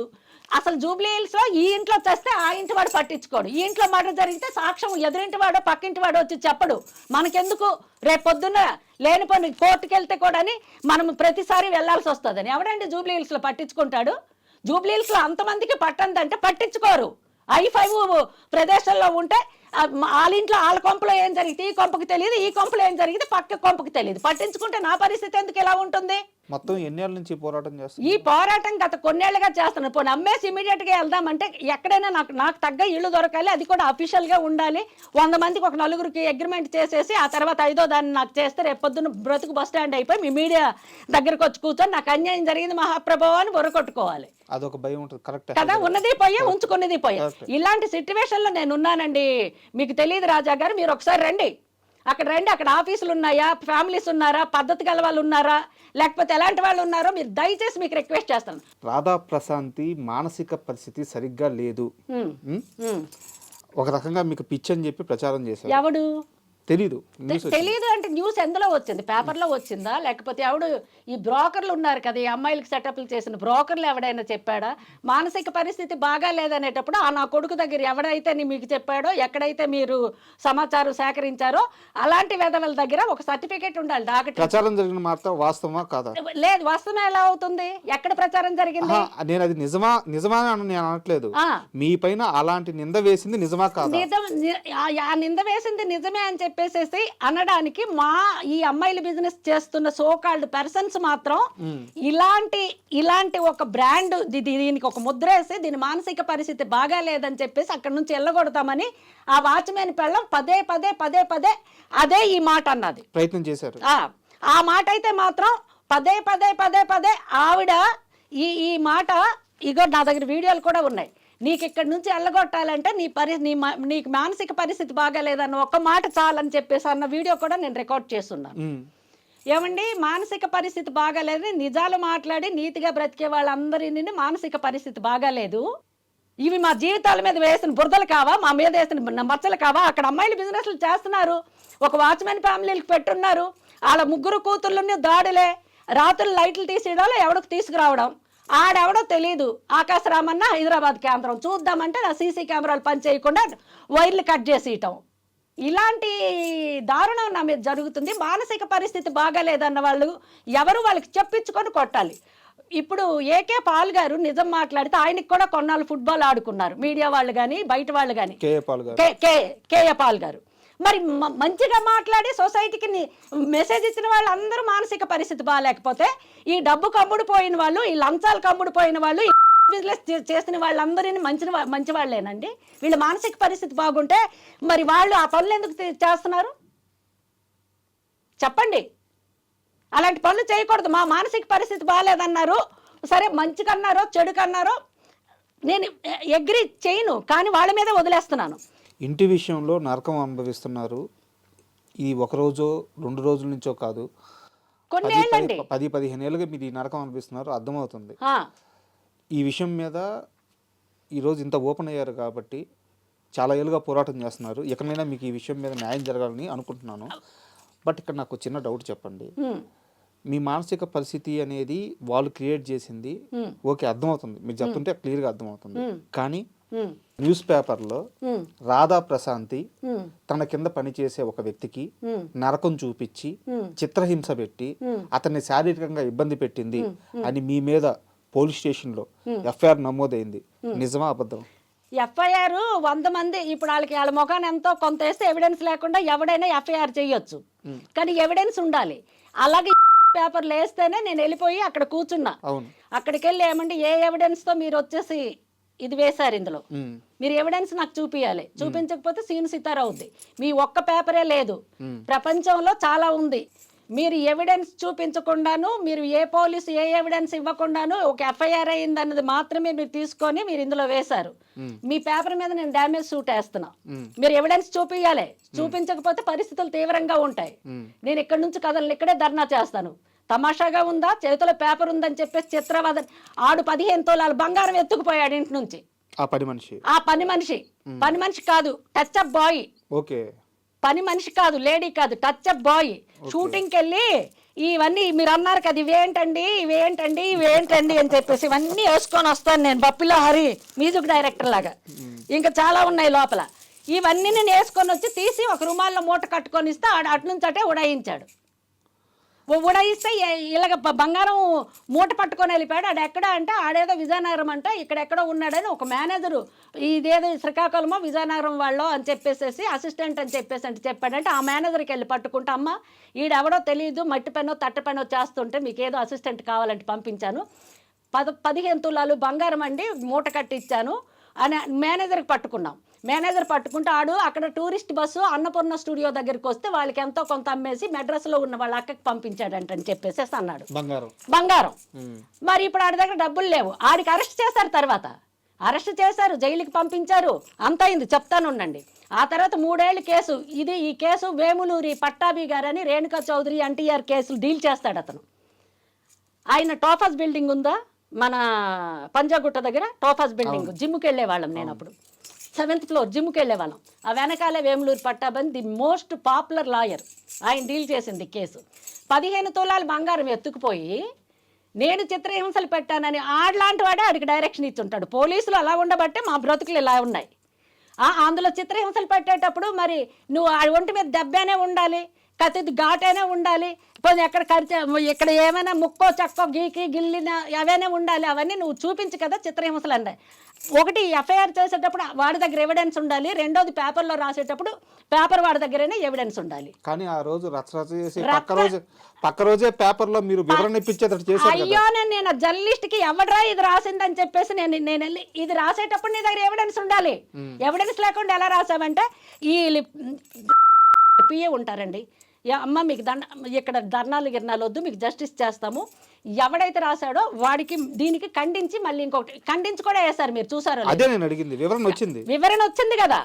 అసలు జూబ్లీ హిల్స్ లో ఈ ఇంట్లో చేస్తే ఆ ఇంటి వాడు పట్టించుకోడు. ఈ ఇంట్లో మర్డర్ జరిగితే సాక్ష్యం ఎదురింటి వాడో పక్కింటి వాడో వచ్చి చెప్పడు. మనకెందుకు? రేపు పొద్దున్న లేని పని కోర్టుకు వెళ్తే కూడా మనం ప్రతిసారి వెళ్లాల్సి వస్తుందని. ఎవడండి జూబ్లీ హిల్స్ లో పట్టించుకుంటాడు? జూబ్లీ హిల్స్ లో అంతమందికి పట్టందంటే పట్టించుకోరు. I5 ప్రదేశంలో ఉంటే వాళ్ళ ఇంట్లో వాళ్ళ కొంపలో ఏం జరిగితే ఈ కొంపకి తెలియదు, ఈ కొంపలో ఏం జరిగితే పక్క కొంపకి తెలియదు. పట్టించుకుంటే నా పరిస్థితి ఎందుకు ఇలా ఉంటుంది? మొత్తం ఎన్నేళ్ళ నుంచి పోరాటం చేస్తారు? ఈ పోరాటం గత కొన్నేళ్లుగా చేస్తున్నాను. పోనీ అమ్మేసి ఇమీడియట్ గా వెళ్దామంటే ఎక్కడైనా నాకు తగ్గ ఇల్లు దొరకాలి, అది కూడా అఫీషియల్ గా ఉండాలి. 100 మందికి ఒక 4గురికి అగ్రిమెంట్ చేసేసి ఆ తర్వాత 5వ దాన్ని నాకు చేస్తే రేపు పొద్దున్న బ్రతుకు బస్ స్టాండ్ అయిపోయి మీ మీడియా దగ్గరకు వచ్చి కూర్చొని నాకు అన్యాయం జరిగింది మహాప్రభావం అని బొరకొట్టుకోవాలి. అదొక భయం ఉంటుంది కదా. ఉన్నది పోయే, ఉంచుకున్నది పోయే. ఇలాంటి సిచ్యువేషన్ లో నేను ఉన్నానండి. మీకు తెలియదు రాజా గారు, మీరు ఒకసారి రండి, అక్కడ రండి. అక్కడ ఆఫీసులు ఉన్నాయా, ఫ్యామిలీస్ ఉన్నారా, పద్ధతి గల వాళ్ళు ఉన్నారా, లేకపోతే ఎలాంటి వాళ్ళు ఉన్నారో మీరు దయచేసి మీకు రిక్వెస్ట్ చేస్తాను. రాధా ప్రశాంతి మానసిక పరిస్థితి సరిగ్గా లేదు. ఒక రకంగా మీకు పిచ్చి అని చెప్పి ప్రచారం చేశారు. ఎవడు? తెలీదు అంటే న్యూస్ ఎందులో వచ్చింది? పేపర్లో వచ్చిందా? లేకపోతే ఎవడు? ఈ బ్రోకర్లు ఉన్నారు కదా, ఈ అమ్మాయిలకి సెటప్లు చేసిన బ్రోకర్లు ఎవడైనా చెప్పాడా? మానసిక పరిస్థితి బాగా లేదనేటప్పుడు నా కొడుకు దగ్గర ఎవడైతే మీకు చెప్పాడో, ఎక్కడైతే మీరు సమాచారం సేకరించారో అలాంటి వెధవల దగ్గర ఒక సర్టిఫికేట్ ఉండాలి. డాక్టర్ ప్రచారం జరిగిన మాట వాస్తవమా కాదా? లేదు, వాస్తవం ఎలా అవుతుంది? ఎక్కడ ప్రచారం జరిగింది? నేను అది నిజమా అని నేను అనట్లేదు. మీ పైన అలాంటి నింద వేసింది నిజమా కాదా? ఆ నింద వేసింది నిజమే అని చెప్పేసేసి అనడానికి ఈ అమ్మాయిల బిజినెస్ చేస్తున్న సోకాల్డ్ పర్సన్స్ మాత్రం ఇలాంటి ఒక బ్రాండ్, దీనికి ఒక ముద్ర వేసి దీని మానసిక పరిస్థితి బాగా లేదని చెప్పేసి అక్కడ నుంచి వెళ్ళగొడతామని ఆ వాచ్మెన్ పెళ్ళం పదే అదే ఈ మాట అన్నది, ప్రయత్నం చేశారు. ఆ మాట అయితే మాత్రం పదే ఆవిడ ఈ మాట, ఇగో నా దగ్గర వీడియోలు కూడా ఉన్నాయి. నీకు ఇక్కడి నుంచి వెళ్ళగొట్టాలంటే నీకు మానసిక పరిస్థితి బాగాలేదన్న ఒక్క మాట చాలని చెప్పేసి అన్న వీడియో కూడా నేను రికార్డ్ చేస్తున్నాను. ఏమండి, మానసిక పరిస్థితి బాగాలేదని నిజాలు మాట్లాడి నీతిగా బ్రతికే వాళ్ళందరినీ మానసిక పరిస్థితి బాగాలేదు, ఇవి మా జీవితాల మీద వేసిన బురదలు కావా, మా మీద వేసిన మచ్చలు కావా? అక్కడ అమ్మాయిలు బిజినెస్లు చేస్తున్నారు, ఒక వాచ్మెన్ ఫ్యామిలీలకు పెట్టున్నారు, వాళ్ళ 3 కూతుర్లని దాడులే, రాత్రులు లైట్లు తీసేయడం ఎవడికి తీసుకురావడం, ఆడెవడో తెలియదు ఆకాశరామన్న హైదరాబాద్ కేంద్రం చూద్దామంటే నా సీసీ కెమెరాలు పనిచేయకుండా వైర్లు కట్ చేసేయటం, ఇలాంటి దారుణం నా మీద జరుగుతుంది. మానసిక పరిస్థితి బాగాలేదన్న వాళ్ళు ఎవరు వాళ్ళకి చెప్పించుకొని కొట్టాలి. ఇప్పుడు ఏకే పాల్ గారు నిజం మాట్లాడితే ఆయనకి కూడా కొన్నాళ్ళు ఫుట్బాల్ ఆడుకున్నారు, మీడియా వాళ్ళు కానీ బయట వాళ్ళు కానీ. కేఏ పాల్ గారు మరి మంచిగా మాట్లాడి సొసైటీకి మెసేజ్ ఇచ్చిన వాళ్ళు అందరూ మానసిక పరిస్థితి బాగాలేకపోతే, ఈ డబ్బు కమ్ముడు పోయిన వాళ్ళు, ఈ లంచాలు కమ్ముడు పోయిన వాళ్ళు, బిజినెస్ చేసిన వాళ్ళందరినీ మంచి వాళ్ళేనండి. వీళ్ళ మానసిక పరిస్థితి బాగుంటే మరి వాళ్ళు ఆ పనులు ఎందుకు చేస్తున్నారు చెప్పండి? అలాంటి పనులు చేయకూడదు. మా మానసిక పరిస్థితి బాగాలేదన్నారు, సరే మంచికన్నారో చెడుకన్నారో నేను అగ్రి చేయను, కానీ వాళ్ళ మీదే వదిలేస్తున్నాను. ఇంటి విషయంలో నరకం అనుభవిస్తున్నారు. ఈ ఒక రోజు 2 రోజుల నుంచో కాదు, కొన్ని ఏళ్ళండి, 10-15 ఏళ్ళుగా మీరు ఈ నరకం అనిపిస్తున్నారు, అర్థమవుతుంది. ఈ విషయం మీద ఈరోజు ఇంత ఓపెన్ అయ్యారు కాబట్టి చాలా ఏళ్ళుగా పోరాటం చేస్తున్నారు. ఎక్కడైనా మీకు ఈ విషయం మీద న్యాయం జరగాలని అనుకుంటున్నాను. బట్ ఇక్కడ నాకు చిన్న డౌట్ చెప్పండి. మీ మానసిక పరిస్థితి అనేది వాళ్ళు క్రియేట్ చేసింది, ఓకే అర్థమవుతుంది, మీరు చెప్తుంటే క్లియర్గా అర్థమవుతుంది. కానీ న్యూస్ పేపర్లో రాధా ప్రశాంతి తన కింద పనిచేసే ఒక వ్యక్తికి నరకం చూపించి చిత్రహింస పెట్టి అతన్ని శారీరకంగా ఇబ్బంది పెట్టింది అని మీ మీద పోలీస్ స్టేషన్లో ఎఫ్ఐఆర్ నమోదైంది. నిజమా అబద్ధం? ఎఫ్ఐఆర్ 100 మంది ఇప్పుడు వాళ్ళ ముఖాన్ని ఎంతో కొంత వేస్తే ఎవిడెన్స్ లేకుండా ఎవడైనా ఎఫ్ఐఆర్ చేయొచ్చు, కానీ ఎవిడెన్స్ ఉండాలి. అలాగే పేపర్లు వేస్తేనే నేను వెళ్ళిపోయి అక్కడ కూర్చున్నా. అక్కడికి వెళ్ళి ఏమంటే ఏ ఎవిడెన్స్ తో మీరు వచ్చేసి ఇది వేశారు, ఇందులో మీరు ఎవిడెన్స్ నాకు చూపించాలి, చూపించకపోతే సీన్ సితార అవుద్ది. మీ ఒక్క పేపరే లేదు, ప్రపంచంలో చాలా ఉంది. మీరు ఎవిడెన్స్ చూపించకుండాను, మీరు ఏ పోలీసు ఏ ఎవిడెన్స్ ఇవ్వకుండాను ఒక ఎఫ్ఐఆర్ అయింది అన్నది మాత్రమే మీరు తీసుకొని మీరు ఇందులో వేశారు. మీ పేపర్ మీద నేను డ్యామేజ్ సూట్ వేస్తున్నా, మీరు ఎవిడెన్స్ చూపించాలి, చూపించకపోతే పరిస్థితులు తీవ్రంగా ఉంటాయి. నేను ఇక్కడ నుంచి కథలు ఇక్కడే ధర్నా చేస్తాను. తమాషాగా ఉందా? చేతిలో పేపర్ ఉందని చెప్పేసి చిత్రవాద ఆడు 15 తోలాలు బంగారం ఎత్తుకుపోయాడు ఇంటి నుంచి. ఆ పని మనిషి కాదు, టచ్ అప్ బాయ్. ఓకే, పని మనిషి కాదు, లేడీ కాదు, టచ్ అప్ బాయ్. షూటింగ్కి వెళ్ళి ఇవన్నీ మీరు అన్నారు కదా, ఇవేంటండి అని చెప్పేసి ఇవన్నీ వేసుకొని వస్తాను నేను, బప్పిలో హరి మ్యూజిక్ డైరెక్టర్ లాగా. ఇంకా చాలా ఉన్నాయి లోపల. ఇవన్నీ నేను వేసుకొని వచ్చి తీసి ఒక రుమాల్లో మూట కట్టుకొని ఇస్తే అటు నుంచి అటే ఉడాయించాడు. ఉడాయిస్తే ఇలాగ బంగారం మూట పట్టుకొని వెళ్ళిపోయాడు. ఆడు ఎక్కడ అంటే ఆడేదో విజయనగరం అంట, ఇక్కడెక్కడో ఉన్నాడని ఒక మేనేజరు ఇదేదో శ్రీకాకుళమో విజయనగరం వాళ్ళు అని చెప్పేసి అసిస్టెంట్ అని చెప్పేసి అంటే చెప్పాడంటే ఆ మేనేజర్కి వెళ్ళి పట్టుకుంటా, అమ్మ ఈడెవడో తెలియదు మట్టి పనో తట్ట పనో చేస్తుంటే మీకు ఏదో అసిస్టెంట్ కావాలంటే పంపించాను, 15 తులాలు బంగారం అండి మూట కట్టించాను అని మేనేజర్కి పట్టుకున్నాం. మేనేజర్ పట్టుకుంటే ఆడు అక్కడ టూరిస్ట్ బస్సు అన్నపూర్ణ స్టూడియో దగ్గరికి వస్తే వాళ్ళకి ఎంతో కొంత అమ్మేసి మెడ్రాస్లో ఉన్న వాళ్ళ అక్కకి పంపించాడంటని చెప్పేసి అన్నాడు. బంగారం. మరి ఇప్పుడు ఆడి దగ్గర డబ్బులు లేవు. ఆడికి అరెస్ట్ చేశారు, తర్వాత అరెస్ట్ చేశారు, జైలుకి పంపించారు, అంత అయింది, చెప్తాను ఉండండి. ఆ తర్వాత 3 ఏళ్ళ కేసు. ఈ కేసు వేములూరి పట్టాభి గారని రేణుకా చౌదరి ఎన్టీఆర్ కేసులు డీల్ చేస్తాడు అతను. ఆయన టోఫాస్ బిల్డింగ్ ఉందా మన పంజాగుట్ట దగ్గర, టోఫాస్ బిల్డింగ్, జిమ్కి వెళ్ళే వాళ్ళం నేను అప్పుడు, 7th floor జిమ్కి వెళ్ళే వాళ్ళం. ఆ వెనకాలే Vemuluri Pattabhi the most popular lawyer, ఆయన డీల్ చేసింది కేసు. 15 తులాలు బంగారం ఎత్తుకుపోయి నేను చిత్రహింసలు పెట్టానని ఆడలాంటి వాడే ఆడికి డైరెక్షన్ ఇచ్చుంటాడు. పోలీసులు అలా ఉండబట్టే మా బ్రతుకులు ఇలా ఉన్నాయి. అందులో చిత్రహింసలు పెట్టేటప్పుడు మరి నువ్వు ఆ ఒంటి మీద దెబ్బనే ఉండాలి, కత్తి ఘాటైనా ఉండాలి, ఎక్కడ ఇక్కడ ఏమైనా ముక్కో చక్కో గీకి గిల్లిన అవైనా ఉండాలి. అవన్నీ నువ్వు చూపించు కదా చిత్రహింసలు అన్నాయి. ఒకటి ఎఫ్ఐఆర్ చేసేటప్పుడు వాడి దగ్గర ఎవిడెన్స్ ఉండాలి, రెండోది పేపర్లో రాసేటప్పుడు పేపర్ వాడి దగ్గరనే ఎవిడెన్స్ ఉండాలి. కానీ ఆ రోజు పక్క రోజే పేపర్లో మీరు వివరణ ఇప్పించేటట్టు చేశారు. అయ్యో నేను జర్నలిస్ట్కి ఎవడరా ఇది రాసిందని చెప్పేసి నేను వెళ్ళి ఇది రాసేటప్పుడు నీ దగ్గర ఎవిడెన్స్ ఉండాలి. ఎవిడెన్స్ లేకుండా ఎలా రాసావంటే ఈ పిఏ ఉంటారండి, అమ్మ మీకు ఇక్కడ ధర్నాలు గిర్నాలు వద్దు, మీకు జస్టిస్ చేస్తాము, ఎవడైతే రాశాడో వాడికి దీనికి ఖండించి మళ్ళీ ఇంకొకటి ఖండించి కూడా వేశారు. మీరు చూసారు, వివరణ వచ్చింది కదా,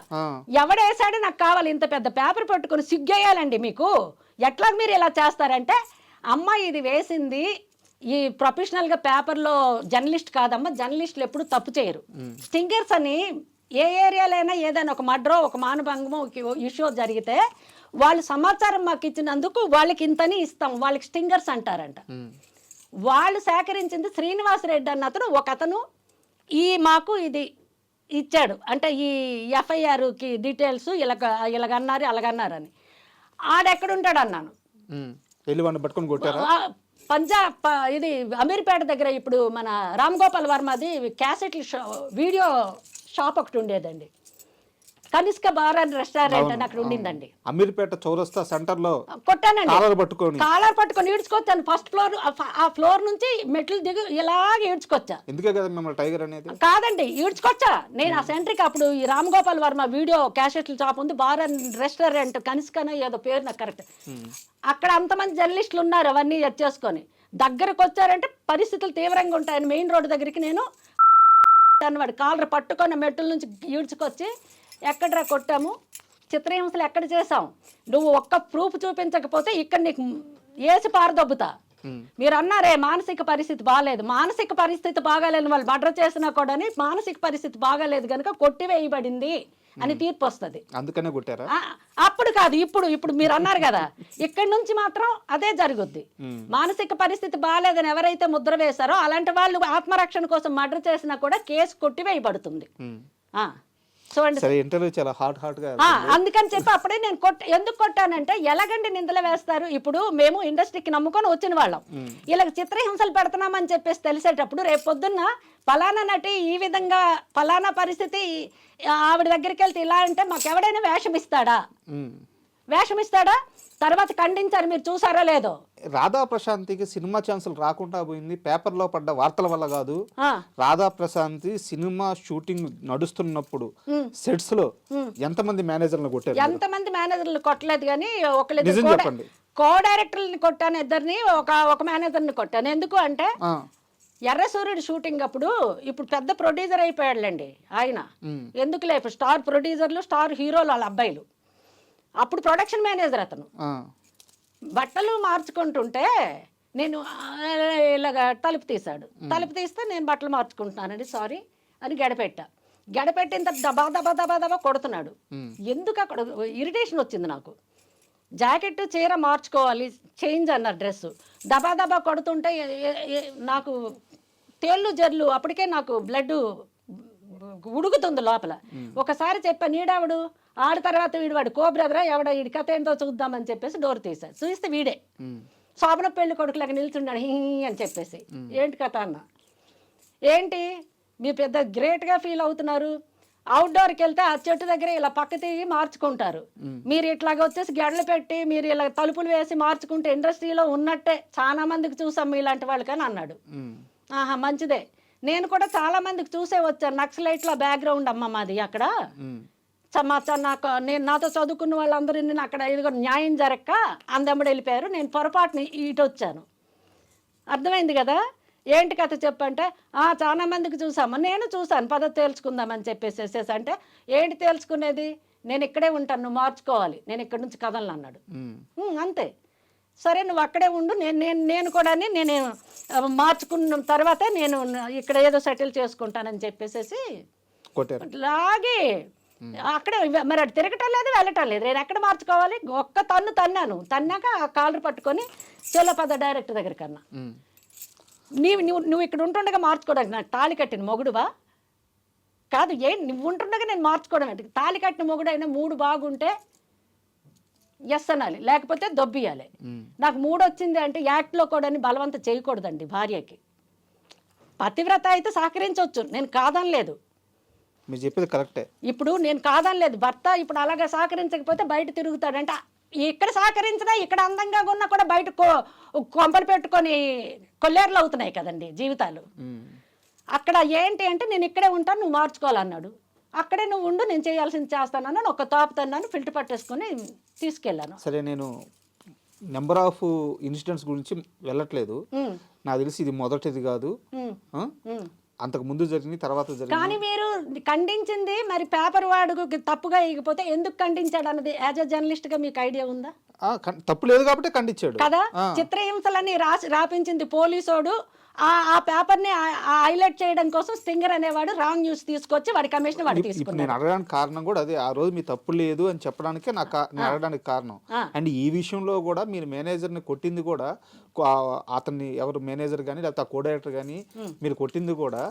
ఎవడేసాడో నాకు కావాలి. ఇంత పెద్ద పేపర్ పట్టుకుని సిగ్గేయాలండి మీకు. ఎట్లా మీరు ఇలా చేస్తారంటే, అమ్మ ఇది వేసింది ఈ ప్రొఫెషనల్గా పేపర్లో జర్నలిస్ట్ కాదమ్మా, జర్నలిస్టులు ఎప్పుడు తప్పు చేయరు. స్టింగర్స్ అని ఏ ఏరియాలైనా ఏదైనా ఒక మర్డరో ఒక మానభంగమో ఒక ఇష్యూ జరిగితే వాళ్ళు సమాచారం మాకు ఇచ్చినందుకు వాళ్ళకి ఇంతని ఇస్తాం, వాళ్ళకి స్టింగర్స్ అంటారంట. వాళ్ళు సేకరించింది శ్రీనివాసరెడ్డి అన్న అతను మాకు ఇది ఇచ్చాడు, అంటే ఈ ఎఫ్ఐఆర్కి డీటెయిల్స్ ఇలాగన్నారు అలాగన్నారని. ఆడెక్కడుంటాడు అన్నాను. వెళ్ళి వాడిని పట్టుకొని కొట్టారా? ఇది అమీర్పేట దగ్గర ఇప్పుడు మన రామ్ గోపాల్ వర్మది క్యాసెట్ల వీడియో షాప్ ఒకటి ఉండేదండి, కనిష్క బార్ అండ్ రెస్టారెంట్ అని అక్కడ ఉండిందండి. అమీర్పేట చౌరస్తా సెంటర్ లో కొట్టానండి, కాలర్ పట్టుకొని ఈడ్చుకొచ్చాను. ఫస్ట్ ఫ్లోర్, ఆ ఫ్లోర్ నుంచి మెట్లు దిగు ఇలాగే ఈడ్చుకొచ్చా. ఎందుకే కదా మిమ్మల్ని టైగర్ అనేది? కాదండి, ఈడ్చుకొచ్చా నేను ఆ సెంటర్కి. అప్పుడు ఈ రామ్ గోపాల్ వర్మ వీడియో క్యాసెట్ల షాప్ ఉంది, బార్ అండ్ రెస్టారెంట్ కనిష్కనో ఏదో పేరు నాకు కరెక్ట్. అక్కడ అంతమంది జర్నలిస్టులు ఉన్నారు, అవన్నీ చేసుకొని దగ్గరకు వచ్చారంటే పరిస్థితులు తీవ్రంగా ఉంటాయని మెయిన్ రోడ్డు దగ్గరికి నేను వాడు కాలర్ పట్టుకొని మెట్టుల నుంచి ఈడ్చుకొచ్చి ఎక్కడరా కొట్టాము, చిత్రహింసలు ఎక్కడ చేసాం, నువ్వు ఒక్క ప్రూఫ్ చూపించకపోతే ఇక్కడ నీకు ఏసి పారదొబ్బుతా. మీరు అన్నారే మానసిక పరిస్థితి బాగాలేదు, మానసిక పరిస్థితి బాగాలేని వాళ్ళు మర్డర్ చేసినా కూడా మానసిక పరిస్థితి బాగాలేదు కనుక కొట్టివేయబడింది అని తీర్పు వస్తుంది. అందుకనే కొట్టారా? అప్పుడు కాదు, ఇప్పుడు మీరు అన్నారు కదా, ఇక్కడి నుంచి మాత్రం అదే జరుగుద్ది. మానసిక పరిస్థితి బాగాలేదని ఎవరైతే ముద్ర వేశారో అలాంటి వాళ్ళు ఆత్మరక్షణ కోసం మర్డర్ చేసినా కూడా కేసు కొట్టివేయబడుతుంది. ఇంటర్వ్యూ చాలా హాట్ గా అందుకని చెప్పి అప్పుడే నేను ఎందుకు కొట్టానంటే ఎలాగండి నిందలు వేస్తారు. ఇప్పుడు మేము ఇండస్ట్రీకి నమ్ముకొని వచ్చిన వాళ్ళం, ఇలా చిత్రహింసలు పెడుతున్నామని చెప్పేసి తెలిసేటప్పుడు రేపు పొద్దున్న ఫలానా నటి ఈ విధంగా ఫలానా పరిస్థితి ఆవిడ దగ్గరికి వెళ్తే ఇలా అంటే మాకెవడైనా వేషం ఇస్తాడా? తర్వాత ఖండించారు, మీరు చూసారో లేదో. రాధా ప్రశాంతికి సినిమా ఛాన్సులు రాకుండా పోయింది పేపర్లో పడ్డ వార్తల వల్ల కాదు. రాధా ప్రశాంతి సినిమా షూటింగ్ నడుస్తున్నప్పుడు సెట్స్ లో ఎంతమంది మేనేజర్లు కొట్టారు? ఎంతమంది మేనేజర్లు కొట్టలేదు కానీ చెప్పండి. కో డైరెక్టర్ని కొట్టాను, ఇద్దరిని, ఒక మేనేజర్ని కొట్టాను. ఎందుకు అంటే ఎర్ర సూర్యుడు షూటింగ్ అప్పుడు ఇప్పుడు పెద్ద ప్రొడ్యూసర్ అయిపోయాడులేండి ఆయన. ఎందుకులే ఇప్పుడు స్టార్ ప్రొడ్యూసర్లు స్టార్ హీరోలు వాళ్ళ అబ్బాయిలు. అప్పుడు ప్రొడక్షన్ మేనేజర్ అతను. బట్టలు మార్చుకుంటుంటే నేను ఇలాగ తలుపు తీస్తే నేను బట్టలు మార్చుకుంటున్నానండి సారీ అని గడపెట్టిన తర్వాత దబా కొడుతున్నాడు. ఎందుకు అక్కడ ఇరిటేషన్ వచ్చింది నాకు. జాకెట్ చీర మార్చుకోవాలి, చేంజ్ అన్నారు డ్రెస్, దబా కొడుతుంటే నాకు తేళ్ళు జర్లు, అప్పటికే నాకు బ్లడ్ ఉడుకుతుంది లోపల. ఒకసారి చెప్పా నీడావుడు ఆడ తర్వాత వీడు కో బ్రదరా ఎవడ వీడి కథ ఏంటో చూద్దామని చెప్పేసి డోర్ తీశాడు. చూస్తే వీడే శోభన పెళ్లి కొడుకులాగా నిల్చున్నాడు హీ అని చెప్పేసి. ఏంటి కథ అన్న, ఏంటి మీరు పెద్ద గ్రేట్గా ఫీల్ అవుతున్నారు, అవుట్డోర్కి వెళ్తే ఆ చెట్టు దగ్గర ఇలా పక్క తిరిగి మార్చుకుంటారు, మీరు ఇట్లాగ వచ్చేసి గెడలు పెట్టి మీరు ఇలా తలుపులు వేసి మార్చుకుంటే ఇండస్ట్రీలో ఉన్నట్టే చాలా మందికి చూసాం ఇలాంటి వాళ్ళకని అన్నాడు. ఆహా మంచిదే, నేను కూడా చాలా మందికి చూసే వచ్చాను, నక్సలైట్ల బ్యాక్గ్రౌండ్ అమ్మ మాది అక్కడ. నేను నాతో చదువుకున్న వాళ్ళందరూ నేను అక్కడ ఇదిగో న్యాయం జరక్క అందమ్మడి వెళ్ళిపోయారు, నేను పొరపాటుని ఇటు వచ్చాను. అర్థమైంది కదా, ఏంటి కథ చెప్పంటే చాలా మందికి చూసామా, నేను చూసాను పద్ధతి తేల్చుకుందామని చెప్పేసి. అంటే ఏంటి తేల్చుకునేది, నేను ఇక్కడే ఉంటాను, నువ్వు మార్చుకోవాలి, నేను ఇక్కడి నుంచి కదలను అన్నాడు. అంతే, సరే నువ్వు అక్కడే ఉండు, నేను కూడా నేను మార్చుకున్న తర్వాత నేను ఇక్కడ ఏదో సెటిల్ చేసుకుంటానని చెప్పేసి లాగే అక్కడే. మరి అది తిరగటం లేదు వెళ్ళటం లేదు, నేను ఎక్కడ మార్చుకోవాలి. ఒక్క తన్నాక ఆ కాలర్ పట్టుకొని చెల్లపద డైరెక్టర్ దగ్గరికి అన్నా, నువ్వు ఇక్కడ ఉంటుండగా మార్చుకోవడానికి నాకు తాళి కట్టిన మొగుడువా కాదు, నువ్వు ఉంటుండగా నేను మార్చుకోవడం అంటే తాళి కట్టిన మొగుడైనా మూడు బాగుంటే ఎస్ అనాలి, లేకపోతే దొబ్బియాలి. నాకు మూడు వచ్చింది అంటే యాక్ట్లో కూడా బలవంత చేయకూడదండి భార్యకి. పతివ్రత అయితే సహకరించవచ్చు, నేను కాదనలేదు, మీరు చెప్పేది కరెక్టే. ఇప్పుడు నేను కాదనలేదు, భర్త ఇప్పుడు అలాగే సహకరించకపోతే బయట తిరుగుతాడంట. ఇక్కడ సహకరించినా ఇక్కడ అందంగా ఉన్నా కూడా బయట కొంపలు పెట్టుకొని కొల్లేర్లు అవుతున్నాయి కదండి జీవితాలు. అక్కడ ఏంటి అంటే నేను ఇక్కడే ఉంటాను, నువ్వు మార్చుకోవాలన్నాడు. అక్కడే నువ్వు ఉండు, నేను చేయాల్సింది చేస్తానని ఒక తాపుతున్నాను, ఫిల్టర్ పట్టేసుకొని తీసుకెళ్ళాను. సరే, నేను నెంబర్ ఆఫ్ ఇన్సిడెంట్స్ గురించి వెళ్ళట్లేదు, నాకు తెలిసి ఇది మొదటిది కాదు, అంతకు ముందు జరిగింది తర్వాత జరిగింది. కానీ మీరు ఖండించింది మరి పేపర్ వాడు తప్పుగా ఇకపోతే ఎందుకు ఖండించాడు అన్నది యాజ్ ఎ జర్నలిస్ట్ గా మీకు ఐడియా ఉందా? తప్పు లేదు కాబట్టి ఖండించాడు కదా. చిత్రహింసలని రాపించింది పోలీసోడు, ఆ పేపర్ని హైలైట్ చేయడం కోసం స్టింగర్ అనేవాడు రాంగ్ న్యూస్ తీసుకొచ్చి వాడి కమిషన్ వాడు ఇప్పుడు తీసుకున్నాడు. నేను అడగడానికి కారణం కూడా అదే, ఆ రోజు మీ తప్పు లేదు అని చెప్పడానికే నేను అడగడానికి కారణం. అండ్ ఈ విషయంలో కూడా మీరు మేనేజర్ని కొట్టింది కూడా, అతన్ని ఎవరు మేనేజర్ కానీ లేకపోతే ఆ కో డైరెక్టర్ కానీ మీరు కొట్టింది కూడా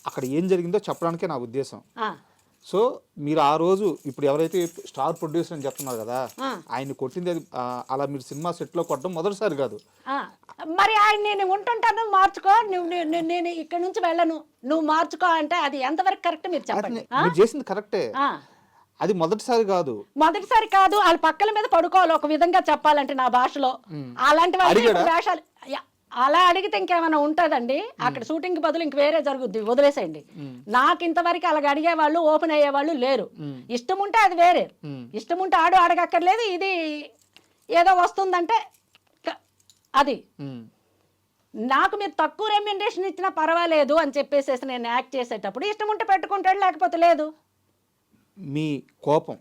అక్కడ ఏం జరిగిందో చెప్పడానికే నా ఉద్దేశం. సో మీరు ఆ రోజు ఇప్పుడు ఎవరైతే స్టార్ ప్రొడ్యూసర్ అని చెప్తున్నారు కదా, ఆయన కొట్టింది అలా మీరు సినిమా సెట్లో కొట్టడం మొదటిసారి కాదు. మరి ఆయన నేను ఉంటుంటాను మార్చుకో, నేను ఇక్కడ నుంచి వెళ్ళను, నువ్వు మార్చుకో అంటే అది ఎంతవరకు కరెక్ట్ మీరు చెప్పండి. మీరు చేసింది కరెక్టే, అది మొదటిసారి కాదు. మొదటిసారి కాదు, వాళ్ళ పక్కల మీద పడుకోవాలి ఒక విధంగా చెప్పాలంటే నా భాషలో. అలాంటి వాళ్ళు వేషాలు అలా అడిగితే ఇంకేమైనా ఉంటుందండి అక్కడ షూటింగ్ బదులు ఇంక వేరే జరుగుద్ది, వదిలేసేయండి. నాకు ఇంతవరకు అలాగ అడిగేవాళ్ళు ఓపెన్ అయ్యేవాళ్ళు లేరు. ఇష్టం ఉంటే అది వేరే, ఇష్టం ఉంటే ఆడు అడగక్కర్లేదు, ఇది ఏదో వస్తుందంటే అది. నాకు మీరు తక్కువ రెమ్యునరేషన్ ఇచ్చినా పర్వాలేదు అని చెప్పేసేసి నేను యాక్ట్ చేసేటప్పుడు ఇష్టం ఉంటే పెట్టుకుంటాడు, లేకపోతే లేదు. మీ కోపం,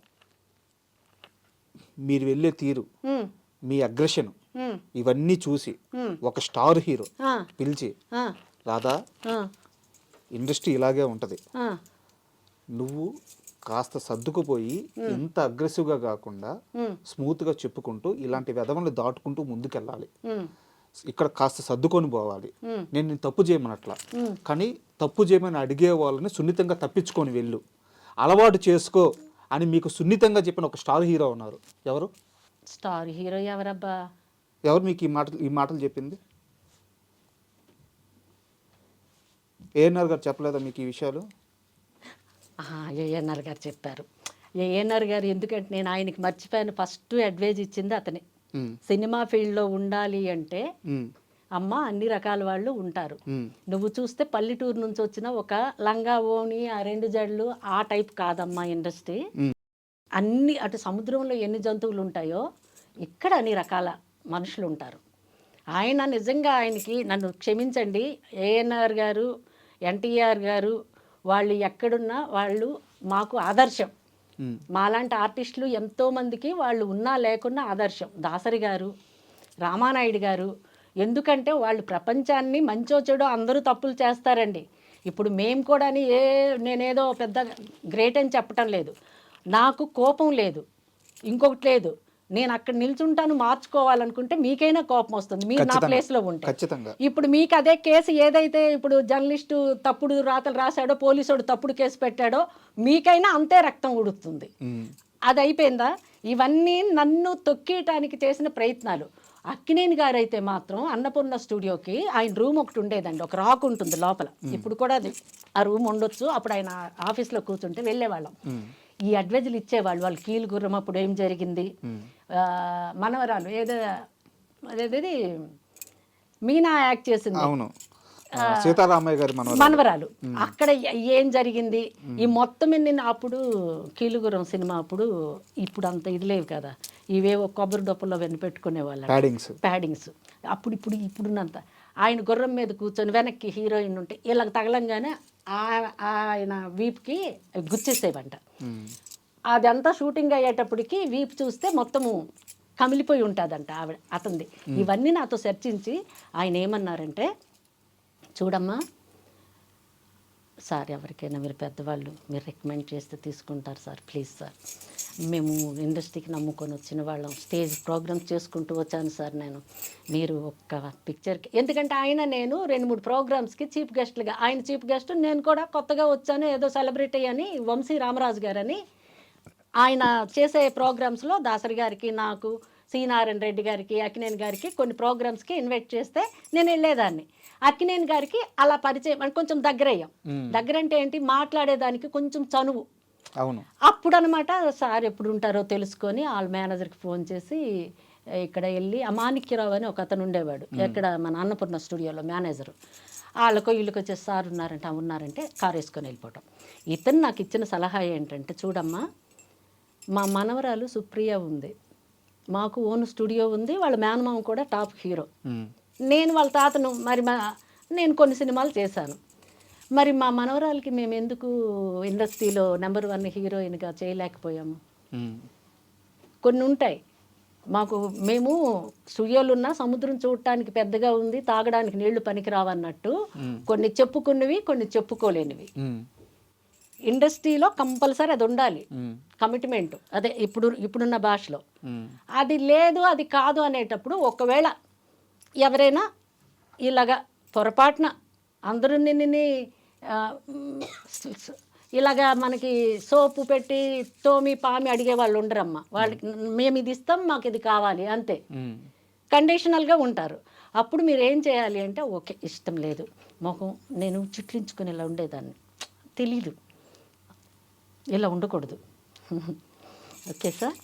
మీరు వెళ్ళే తీరు, మీ అగ్రెషన్ ఇవన్నీ చూసి ఒక స్టార్ హీరో పిలిచి, రాధా ఇండస్ట్రీ ఇలాగే ఉంటది, నువ్వు కాస్త సర్దుకుపోయి ఇంత అగ్రెసివ్గా కాకుండా స్మూత్గా చెప్పుకుంటూ ఇలాంటి వెధవల్ని దాటుకుంటూ ముందుకెళ్ళాలి, ఇక్కడ కాస్త సర్దుకొని పోవాలి, నేను తప్పు చేయమనట్లా, కానీ తప్పు చేయమని అడిగే వాళ్ళని సున్నితంగా తప్పించుకొని వెళ్ళు, అలవాటు చేసుకో అని మీకు సున్నితంగా చెప్పిన ఒక స్టార్ హీరో ఉన్నారు. ఎవరు స్టార్ హీరో? ఎవరబ్బా? ఎవరు మీకు ఈ మాటలు చెప్పింది? ఏఎన్ఆర్ గారు చెప్పలేదా మీకు ఈ విషయాలు? ఏఎన్ఆర్ గారు చెప్పారు. ఏఎన్ఆర్ గారు ఎందుకంటే నేను ఆయనకి మర్చిపోయాను, ఫస్ట్ అడ్వైజ్ ఇచ్చింది అతనే. సినిమా ఫీల్డ్లో ఉండాలి అంటే అమ్మ అన్ని రకాల వాళ్ళు ఉంటారు, నువ్వు చూస్తే పల్లెటూరు నుంచి వచ్చిన ఒక లంగా ఓని ఆ 2 జడలు ఆ టైప్ కాదమ్మా ఇండస్ట్రీ. అన్ని అటు సముద్రంలో ఎన్ని జంతువులు ఉంటాయో ఇక్కడ అన్ని రకాల మనుషులు ఉంటారు. ఆయన నిజంగా ఆయనకి, నన్ను క్షమించండి, ఏఎన్ఆర్ గారు, ఎన్టీఆర్ గారు వాళ్ళు ఎక్కడున్నా వాళ్ళు మాకు ఆదర్శం. మాలాంటి ఆర్టిస్టులు ఎంతోమందికి వాళ్ళు ఉన్నా లేకున్నా ఆదర్శం. దాసరి గారు, రామానాయుడు గారు, ఎందుకంటే వాళ్ళు ప్రపంచాన్ని మంచో చెడో అందరూ తప్పులు చేస్తారండి. ఇప్పుడు మేము కూడా నేనేదో పెద్ద గ్రేట్ అని చెప్పటం లేదు, నాకు కోపం లేదు, ఇంకొకటి లేదు, నేను అక్కడ నిల్చుంటాను మార్చుకోవాలనుకుంటే మీకైనా కోపం వస్తుంది, మీరు నా ప్లేస్లో ఉంటే. ఇప్పుడు మీకు అదే కేసు ఏదైతే ఇప్పుడు జర్నలిస్టు తప్పుడు రాతలు రాశాడో, పోలీసుడు తప్పుడు కేసు పెట్టాడో, మీకైనా అంతే రక్తం ఉడుతుంది. అది అయిపోయిందా? ఇవన్నీ నన్ను తొక్కేయటానికి చేసిన ప్రయత్నాలు. అక్కినేని గారు అయితే మాత్రం అన్నపూర్ణ స్టూడియోకి ఆయన రూమ్ ఒకటి ఉండేదండి, ఒక రాక్ ఉంటుంది లోపల, ఇప్పుడు కూడా అది ఆ రూమ్ ఉండొచ్చు. అప్పుడు ఆయన ఆఫీస్లో కూర్చుంటే వెళ్ళేవాళ్ళం, ఈ అడ్వైజులు ఇచ్చేవాళ్ళు. వాళ్ళు కీలు గుర్రం అప్పుడు ఏం జరిగింది, మనవరాలు అదేది మీనా యాక్ట్ చేసింది, సీతారామయ్య గారి మనవరాలు, అక్కడ ఏం జరిగింది, ఈ మొత్తం అప్పుడు కీలుగురం సినిమా అప్పుడు ఇప్పుడు అంత ఇది లేవు కదా, ఇవేవో కొబ్బరి డొప్పల్లో వెన్ను పెట్టుకునే వాళ్ళు ప్యాడింగ్స్. అప్పుడు ఇప్పుడున్నంత ఆయన గుర్రం మీద కూర్చొని వెనక్కి హీరోయిన్ ఉంటే ఇలా తగలంగానే ఆయన వీపుకి గుచ్చేసేవంట. అదంతా షూటింగ్ అయ్యేటప్పటికి వీపు చూస్తే మొత్తము కమిలిపోయి ఉంటుందంట అతనిది. ఇవన్నీ నాతో చర్చించి ఆయన ఏమన్నారంటే, చూడమ్మా సార్, ఎవరికైనా మీరు పెద్దవాళ్ళు మీరు రికమెండ్ చేస్తే తీసుకుంటారు సార్, ప్లీజ్ సార్, మేము ఇండస్ట్రీకి నమ్ముకొని వచ్చిన వాళ్ళం, స్టేజ్ ప్రోగ్రామ్స్ చేసుకుంటూ వచ్చాను సార్ నేను, మీరు ఒక్క పిక్చర్కి, ఎందుకంటే నేను 2-3 ప్రోగ్రామ్స్కి చీఫ్ గెస్ట్లుగా, ఆయన చీఫ్ గెస్ట్, నేను కూడా కొత్తగా వచ్చాను ఏదో సెలబ్రిటీ అని, వంశీ రామరాజు గారని ఆయన చేసే ప్రోగ్రామ్స్లో దాసరి గారికి, నాకు, సి నారాయణ రెడ్డి గారికి, అక్కినేని గారికి కొన్ని ప్రోగ్రామ్స్కి ఇన్వైట్ చేస్తే నేను వెళ్ళేదాన్ని. అక్కినేని గారికి అలా పరిచయం, కొంచెం దగ్గరయ్యాం. దగ్గర అంటే ఏంటి, మాట్లాడేదానికి కొంచెం చనువు. అప్పుడు అనమాట, సార్ ఎప్పుడు ఉంటారో తెలుసుకొని వాళ్ళ మేనేజర్కి ఫోన్ చేసి ఇక్కడ వెళ్ళి, మాణిక్యరావు అని ఒక అతను ఉండేవాడు ఎక్కడ మన అన్నపూర్ణ స్టూడియోలో మేనేజరు, వాళ్ళకో వీళ్ళకి వచ్చే సార్ ఉన్నారంటే కారు వేసుకొని వెళ్ళిపోవటం. ఇతను నాకు ఇచ్చిన సలహా ఏంటంటే, చూడమ్మా మా మనవరాలు సుప్రియ ఉంది, మాకు ఓన్ స్టూడియో ఉంది, వాళ్ళ మేనమామ కూడా టాప్ హీరో, నేను వాళ్ళ తాతను, మరి నేను కొన్ని సినిమాలు చేశాను, మరి మా మనవరాలకి మేము ఎందుకు ఇండస్ట్రీలో నెంబర్ 1 హీరోయిన్గా చేయలేకపోయాము? కొన్ని ఉంటాయి, మాకు మేము సుయ్యలున్న సముద్రం చూడటానికి పెద్దగా ఉంది, తాగడానికి నీళ్లు పనికిరావన్నట్టు కొన్ని చెప్పుకున్నవి, కొన్ని చెప్పుకోలేనివి. ఇండస్ట్రీలో కంపల్సరీ అది ఉండాలి, కమిట్మెంట్. అదే ఇప్పుడున్న భాషలో అది లేదు, అది కాదు అనేటప్పుడు ఒకవేళ ఎవరైనా ఇలాగా పొరపాటున అందరూ నిన్ను ఇలాగా మనకి సోపు పెట్టి తోమి పామి అడిగే వాళ్ళు ఉండరమ్మా. వాళ్ళకి మేము ఇది ఇస్తాం, మాకు ఇది కావాలి అంతే, కండిషనల్గా ఉంటారు. అప్పుడు మీరు ఏం చేయాలి అంటే, ఓకే ఇష్టం లేదు, మొహం నేను చిట్లించుకుని ఇలా ఉండేదాన్ని, తెలీదు, ఇలా ఉండకూడదు. Okay sir,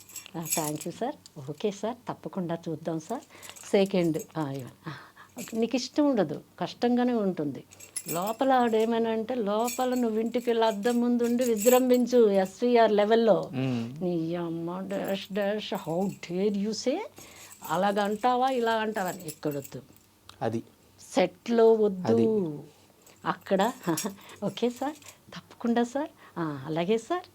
thank you sir, okay sir, తప్పకుండా చూద్దాం సార్, సెకండ్ నీకు ఇష్టం ఉండదు, కష్టంగానే ఉంటుంది. లోపల ఆడేమైనా అంటే, లోపల నువ్వు ఇంటికి వెళ్ళి అద్దం ముందు ఉండి విజృంభించు ఎస్వీఆర్ లెవెల్లో. నీ అమ్మ dash dash how dare you say, అలాగంటావా ఇలా అంటావా, ఎక్కడొద్దు, అది సెట్లో వద్దు. అక్కడ ఓకే సార్, తప్పకుండా సార్, అలాగే సార్,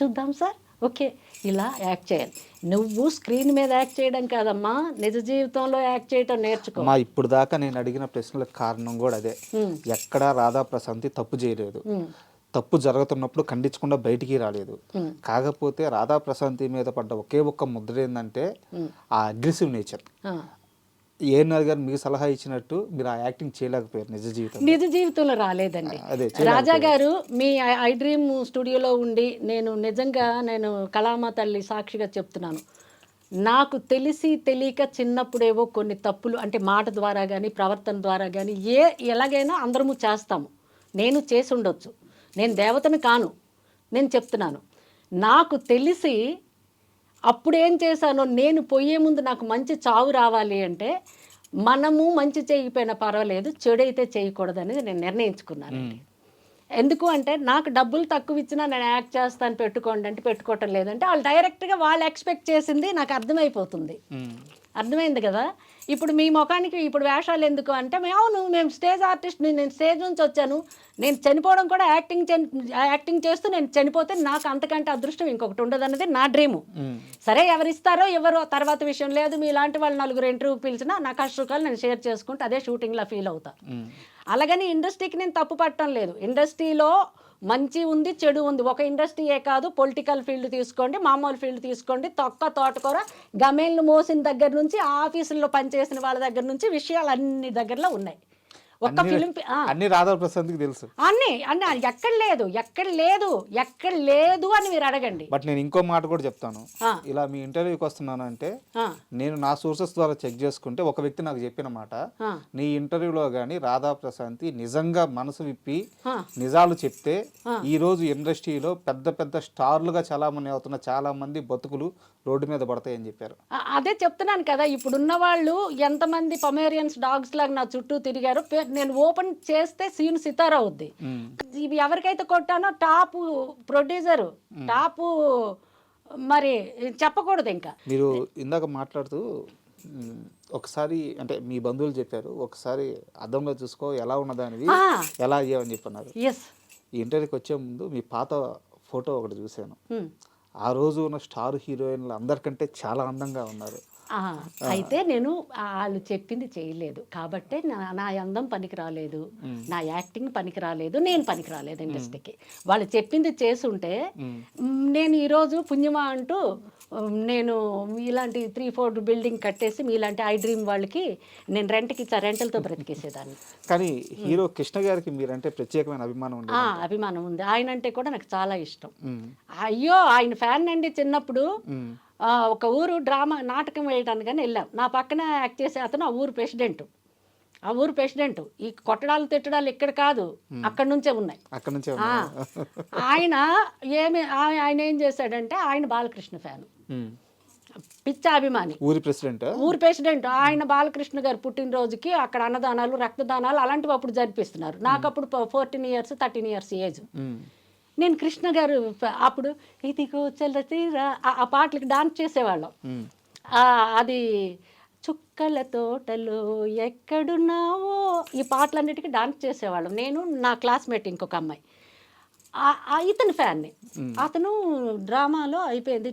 చూద్దాం సార్, ఓకే, ఇలా యాక్ట్ చేయాలి. నువ్వు స్క్రీన్ మీద యాక్ట్ చేయడం కాదమ్మా, నిజ జీవితంలో యాక్ట్ చేయటం నేర్చుకో. ఇప్పుడు దాకా నేను అడిగిన ప్రశ్నలకు కారణం కూడా అదే. ఎక్కడా రాధా ప్రశాంతి తప్పు చేయలేదు, తప్పు జరుగుతున్నప్పుడు ఖండించకుండా బయటికి రాలేదు. కాకపోతే రాధా ప్రశాంతి మీద పడ్డ ఒకే ఒక్క ముద్ర ఏంటంటే ఆ అగ్రెసివ్ నేచర్. ఏఎన్ఆర్ గారు మీకు సలహా ఇచ్చినట్టు మీరు ఆ యాక్టింగ్ చేయలేకపోయారు నిజ జీవితంలో రాలేదండి. రాజా గారు మీ ఐ డ్రీమ్ స్టూడియోలో ఉండి నేను కళామా తల్లి సాక్షిగా చెప్తున్నాను, నాకు తెలిసి తెలియక చిన్నప్పుడేవో కొన్ని తప్పులు అంటే మాట ద్వారా కానీ ప్రవర్తన ద్వారా కానీ ఎలాగైనా అందరము చేస్తాము. నేను చేసి ఉండొచ్చు, నేను దేవతను కాను, నేను చెప్తున్నాను. నాకు తెలిసి అప్పుడేం చేశానో, నేను పోయే ముందు నాకు మంచి చావు రావాలి అంటే మనము మంచి చేయకపోయినా పర్వాలేదు, చెడు అయితే చేయకూడదు అనేది నేను నిర్ణయించుకున్నానండి. ఎందుకు అంటే నాకు డబ్బులు తక్కువ ఇచ్చినా నేను యాక్ట్ చేస్తాను పెట్టుకోండి అంటే పెట్టుకోవటం లేదంటే వాళ్ళు డైరెక్ట్గా వాళ్ళు ఎక్స్పెక్ట్ చేసింది నాకు అర్థమైపోతుంది. అర్థమైంది కదా. ఇప్పుడు మీ ముఖానికి ఇప్పుడు వేషాలు ఎందుకు అంటే, మేము స్టేజ్ ఆర్టిస్ట్ని, నేను స్టేజ్ నుంచి వచ్చాను, నేను చనిపోవడం కూడా యాక్టింగ్ చేస్తూ నేను చనిపోతే నాకు అంతకంటే అదృష్టం ఇంకొకటి ఉండదు అన్నది నా డ్రీము. సరే ఎవరిస్తారో ఎవరో తర్వాత విషయం లేదు. మీ ఇలాంటి వాళ్ళు నలుగురు ఇంటర్వ్యూ పిలిచినా నా కష్టసుఖాలు నేను షేర్ చేసుకుంటూ అదే షూటింగ్లో ఫీల్ అవుతా. అలాగని ఇండస్ట్రీకి నేను తప్పు పట్టడం లేదు. ఇండస్ట్రీలో మంచి ఉంది, చెడు ఉంది. ఒక ఇండస్ట్రీయే కాదు, పొలిటికల్ ఫీల్డ్ తీసుకోండి, మామూలు ఫీల్డ్ తీసుకోండి, తోటకూర గమేళ్ళు మోసిన దగ్గర నుంచి ఆఫీసుల్లో పనిచేసిన వాళ్ళ దగ్గర నుంచి విషయాలు అన్ని దగ్గరలో ఉన్నాయి. ఒక్క ఫిలిం అన్ని రాధా ప్రసాద్కి తెలుసు, అన్ని ఎక్కడ లేదు అని మీరు అడగండి. బట్ నేను ఇంకో మాట కూడా చెప్తాను. ఇలా మీ ఇంటర్వ్యూకి వస్తున్నాను అంటే నేను నా సోర్సెస్ ద్వారా చెక్ చేసుకుంటే ఒక వ్యక్తి నాకు చెప్పిన మాట, నీ ఇంటర్వ్యూలో గానీ రాధా ప్రశాంతి నిజంగా మనసు విప్పి నిజాలు చెప్తే ఈ రోజు ఇండస్ట్రీలో పెద్ద పెద్ద స్టార్లుగా చాలామంది అవుతున్న చాలా మంది బతుకులు రోడ్డు మీద పడతాయని చెప్పారు. అదే చెప్తున్నాను కదా, ఇప్పుడున్న వాళ్ళు ఎంతమంది పమేరియన్స్ డాగ్స్ లాగా నా చుట్టూ తిరిగారు. నేను ఓపెన్ చేస్తే సీన్ సితారా అవుద్ది. ఇవి ఎవరికైతే కొట్టానో టాప్ ప్రొడ్యూసరు, టాప్ మరి చెప్పకూడదు. ఇంకా మీరు ఇందాక మాట్లాడుతూ ఒకసారి అంటే మీ బంధువులు చెప్పారు, ఒకసారి అద్దంలో చూసుకో ఎలా ఉన్నదానివి, ఎలా అయ్యావని చెప్పన్నారు. ఈ ఇంటర్వ్యూకి వచ్చే ముందు మీ పాత ఫోటో ఒకటి చూశాను. ఆ రోజు ఉన్న స్టార్ హీరోయిన్లు అందరికంటే చాలా అందంగా ఉన్నారు. అయితే నేను వాళ్ళు చెప్పింది చేయలేదు కాబట్టి నా అందం పనికి రాలేదు, నా యాక్టింగ్ పనికి రాలేదు, నేను పనికి రాలేదు ఇండస్ట్రీకి. వాళ్ళు చెప్పింది చేసుంటే నేను ఈరోజు పుణ్యమా అంటూ నేను ఇలాంటి 3-4 బిల్డింగ్ కట్టేసి మీలాంటి ఐ డ్రీమ్ వాళ్ళకి నేను రెంట్లతో బ్రతికేసేదాన్ని. కానీ హీరో కృష్ణ గారికి మీరంటే ప్రత్యేకమైన అభిమానం ఉంది. ఆయన అంటే కూడా నాకు చాలా ఇష్టం. అయ్యో ఆయన ఫ్యాన్ అండి. చిన్నప్పుడు ఒక ఊరు డ్రామా నాటకం వేయడానికి కానీ వెళ్ళాం. నా పక్కన యాక్ట్ చేసే అతను ఆ ఊరు ప్రెసిడెంట్. ఈ కొట్టడాలు తిట్టడాలు ఇక్కడ కాదు, అక్కడి నుంచే ఉన్నాయి. ఆయన ఏం చేశాడంటే, ఆయన బాలకృష్ణ ఫ్యాను, పిచ్చ అభిమాని, ఊరి ప్రెసిడెంట్. ఆయన బాలకృష్ణ గారు పుట్టినరోజుకి అక్కడ అన్నదానాలు, రక్తదానాలు అలాంటివి అప్పుడు జరిపిస్తున్నారు. నాకు అప్పుడు 14 years 13 years ఏజ్. నేను కృష్ణ గారు అప్పుడు ఇదిగో చల్లతీరా ఆ పాటలకి డాన్స్ చేసేవాళ్ళం. అది చుక్కల తోటలో ఎక్కడున్నావో ఈ పాటలన్నిటికీ డాన్స్ చేసేవాళ్ళం. నేను, నా క్లాస్మేట్ ఇంకొక అమ్మాయి, ఇతని ఫ్యాన్ని. అతను డ్రామాలో అయిపోయింది,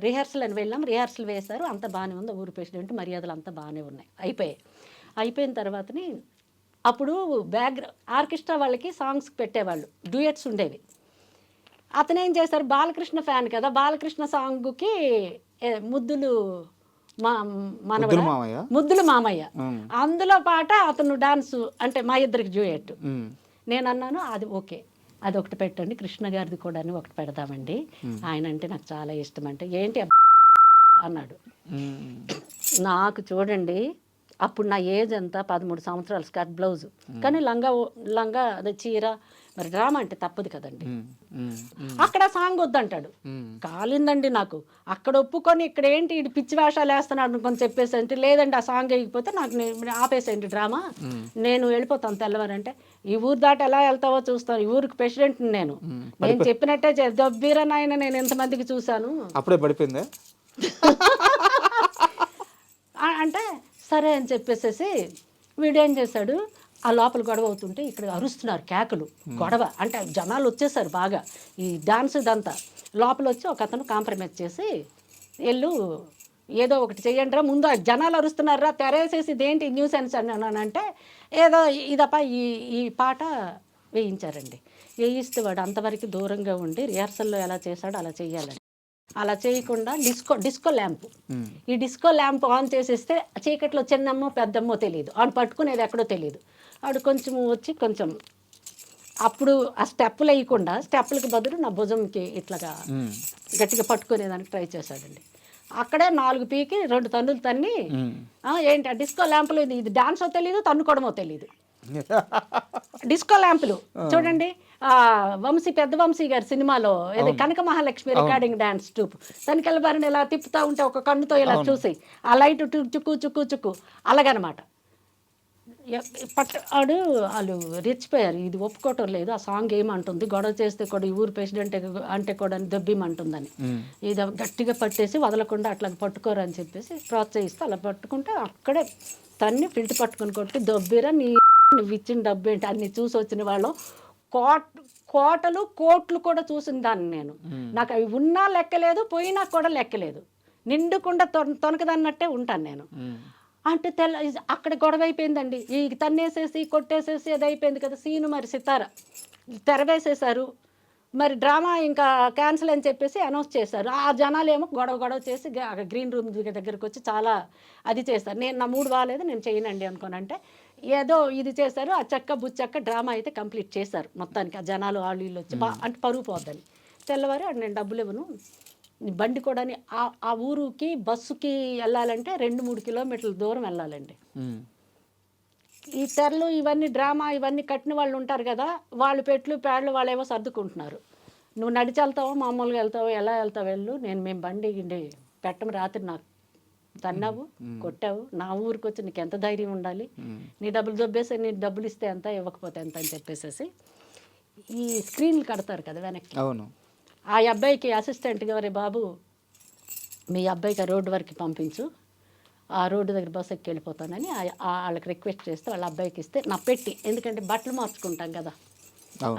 రిహార్సల్ అని వెళ్ళాం, రిహార్సల్ వేశారు, అంత బాగానే ఉంది, ఊరు ప్రెసిడెంట్ మర్యాదలు అంతా బాగానే ఉన్నాయి, అయిపోయిన తర్వాతని అప్పుడు ఆర్కెస్ట్రా వాళ్ళకి సాంగ్స్ పెట్టేవాళ్ళు, డ్యూయట్స్ ఉండేవి. అతను ఏం చేశారు, బాలకృష్ణ ఫ్యాన్ కదా, బాలకృష్ణ సాంగ్కి ముద్దులు ముద్దులు మామయ్య అందులో పాట అతను డాన్స్ అంటే మా ఇద్దరికి డ్యూయట్. నేను అన్నాను అది ఓకే, అది ఒకటి పెట్టండి, కృష్ణ గారిది కూడా ఒకటి పెడదామండి, ఆయన అంటే నాకు చాలా ఇష్టం. అంటే ఏంటి అన్నాడు. నాకు చూడండి అప్పుడు నా ఏజ్ అంతా 13 సంవత్సరాలు, స్కర్ట్ బ్లౌజ్, కానీ లంగా అదే చీర, మరి డ్రామా అంటే తప్పదు కదండి. అక్కడ సాంగ్ వద్దంటాడు, కాలిందండి నాకు. అక్కడ ఒప్పుకొని ఇక్కడ ఏంటి ఇది పిచ్చి వేషాలు వేస్తున్నాడు అనుకొని చెప్పేసి అంటే, లేదండి ఆ సాంగ్ వేయకపోతే నాకు ఆపేసేయండి డ్రామా, నేను వెళ్ళిపోతాను తెల్లవారంటే. ఈ ఊరు దాటి ఎలా వెళ్తావో చూస్తాను, ఈ ఊరికి ప్రెసిడెంట్ నేను చెప్పినట్టే దబ్బీరా నాయన, నేను ఎంతమందికి చూశాను. అప్పుడే పడిపోయిందా అంటే సరే అని చెప్పేసేసి వీడేం చేశాడు, ఆ లోపల గొడవ అవుతుంటే ఇక్కడ అరుస్తున్నారు, కేకలు, గొడవ అంటే జనాలు వచ్చేసారు బాగా, ఈ డాన్స్ ఇదంతా. లోపల వచ్చి ఒక అతను కాంప్రమైజ్ చేసి వెళ్ళు ఏదో ఒకటి చెయ్యండిరా, ముందు జనాలు అరుస్తున్నారా, తెరేసేసి ఇదేంటి న్యూసెన్స్ అంటే ఏదో ఇదప్ప ఈ పాట వేయించారండి. వేయిస్తే వాడు అంతవరకు దూరంగా ఉండి రిహార్సల్లో ఎలా చేశాడో అలా చెయ్యాలండి. అలా చేయకుండా డిస్కో ల్యాంప్, ఈ డిస్కో ల్యాంప్ ఆన్ చేసేస్తే చీకట్లో చిన్నమ్మో పెద్దమ్మో తెలియదు, ఆడు పట్టుకునేది ఎక్కడో తెలియదు. ఆడు కొంచెం వచ్చి కొంచెం అప్పుడు ఆ స్టెప్పులు వేయకుండా స్టెప్పులకి బదులు నా భుజంకి ఇట్లాగా గట్టిగా పట్టుకునేదానికి ట్రై చేశాడండి. అక్కడే 4 పీకి 2 తన్నులు తన్ని, ఏంటి ఆ డిస్కో ల్యాంపులు ఇది డాన్సో తెలియదు, తన్నుకోవడమో తెలియదు. డిస్కో ల్యాంపులు చూడండి, పెద్ద వంశీ గారి సినిమాలో ఇది కనక మహాలక్ష్మి రికార్డింగ్ డాన్స్ ట్రూప్, తనికెళ్ళబారిని ఇలా తిప్పుతా ఉంటే ఒక కన్నుతో ఇలా చూసి ఆ లైట్ చుక్కు చుక్కు చుక్కు అలాగనమాట. ఆడు వాళ్ళు రెచ్చిపోయారు, ఇది ఒప్పుకోవటం లేదు, ఆ సాంగ్ ఏమంటుంది, గొడవ చేస్తే కూడా ఈ ఊరు ప్రెసిడెంట్ అంటే కూడా దెబ్బేమంటుందని, ఇది గట్టిగా పట్టేసి వదలకుండా అట్లా పట్టుకోరు అని చెప్పేసి ప్రోత్సహిస్తే అలా పట్టుకుంటే అక్కడే తన్ని ఫిల్ట్ పట్టుకుని కొట్టి దొబ్బిరా నువ్వు ఇచ్చిన డబ్బు ఏంటి అన్ని చూసి వచ్చిన వాళ్ళు కోటలు కోట్లు కూడా చూసిన దాన్ని నేను. నాకు అవి ఉన్నా లెక్కలేదు, పోయినా కూడా లెక్కలేదు, నిండుకుండా తొనకదన్నట్టే ఉంటాను నేను. అంటే అక్కడ గొడవ అయిపోయిందండి, ఈ తన్నేసేసి కొట్టేసేసి అది అయిపోయింది కదా సీను. మరి సితార తెరవేసేశారు, మరి డ్రామా ఇంకా క్యాన్సిల్ అని చెప్పేసి అనౌన్స్ చేశారు. ఆ జనాలు ఏమో గొడవ చేసి గ్రీన్ రూమ్ దగ్గరికి వచ్చి చాలా అది చేస్తారు. నేను నా మూడు బాగాలేదు, నేను చేయనండి అనుకోనంటే ఏదో ఇది చేశారు. ఆ చెక్క బుచ్చక్క డ్రామా అయితే కంప్లీట్ చేశారు మొత్తానికి. ఆ జనాలు వాళ్ళు వీళ్ళు వచ్చి అంటే పరుగు పోద్దని తెల్లవారు నేను డబ్బులు ఇవ్వను, బండి కూడా ఆ ఊరుకి బస్సుకి వెళ్ళాలంటే 2-3 కిలోమీటర్ల దూరం వెళ్ళాలండి. ఈ తెరలు ఇవన్నీ డ్రామా ఇవన్నీ కట్టిన వాళ్ళు ఉంటారు కదా, వాళ్ళు పెట్లు పేడలు వాళ్ళు ఏవో సర్దుకుంటున్నారు. నువ్వు నడిచి వెళ్తావో మామూలుగా వెళ్తావో ఎలా వెళ్తావు వెళ్ళు, మేము బండి పెట్టం, రాత్రి నాకు తన్నావు కొట్టావు, నా ఊరికి వచ్చి నీకు ఎంత ధైర్యం ఉండాలి, నీ డబ్బులు దొబ్బేసి నీ డబ్బులు ఇస్తే ఎంత ఇవ్వకపోతే ఎంత అని చెప్పేసేసి ఈ స్క్రీన్లు కడతారు కదా వెనక్కి. అవును. ఆ అబ్బాయికి అసిస్టెంట్గా వరే బాబు మీ అబ్బాయికి ఆ రోడ్డు వరకు పంపించు, ఆ రోడ్డు దగ్గర బస్సు ఎక్కి వెళ్ళిపోతానని వాళ్ళకి రిక్వెస్ట్ చేస్తే వాళ్ళ అబ్బాయికి ఇస్తే నా పెట్టి, ఎందుకంటే బట్టలు మార్చుకుంటాం కదా,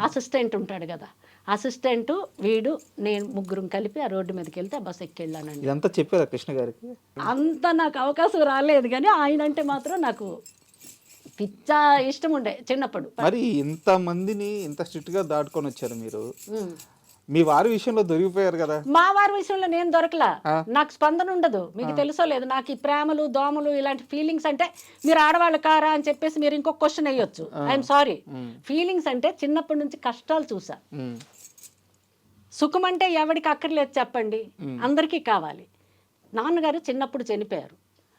అసిస్టెంట్ ఉంటాడు కదా, అసిస్టెంట్ వీడు నేను ముగ్గురం కలిపి ఆ రోడ్డు మీదకి వెళ్తే ఆ బస్సు ఎక్కి వెళ్ళానండి. ఇదంతా చెప్పారా కృష్ణ గారికి? అంత నాకు అవకాశం రాలేదు, కానీ ఆయన అంటే మాత్రం నాకు పిచ్చా ఇష్టం ఉండే చిన్నప్పుడు. మరి ఇంతమందిని ఇంత స్ట్రిక్ట్గా దాటుకొని వచ్చారు మీరు, మీ వారి విషయంలో దొరికిపోయారు కదా. మా వారి విషయంలో నేను దొరకలా, నాకు స్పందన ఉండదు, మీకు తెలుసో లేదు. నాకు ఈ ప్రేమలు దోమలు ఇలాంటి ఫీలింగ్స్ అంటే మీరు ఆడవాళ్ళు కారా అని చెప్పేసి మీరు ఇంకొక క్వశ్చన్ వేయొచ్చు. ఐఎమ్ సారీ, ఫీలింగ్స్ అంటే చిన్నప్పటి నుంచి కష్టాలు చూసా. సుఖం అంటే ఎవరికి అక్కర్లేదు చెప్పండి, అందరికీ కావాలి. నాన్నగారు చిన్నప్పుడు చనిపోయారు,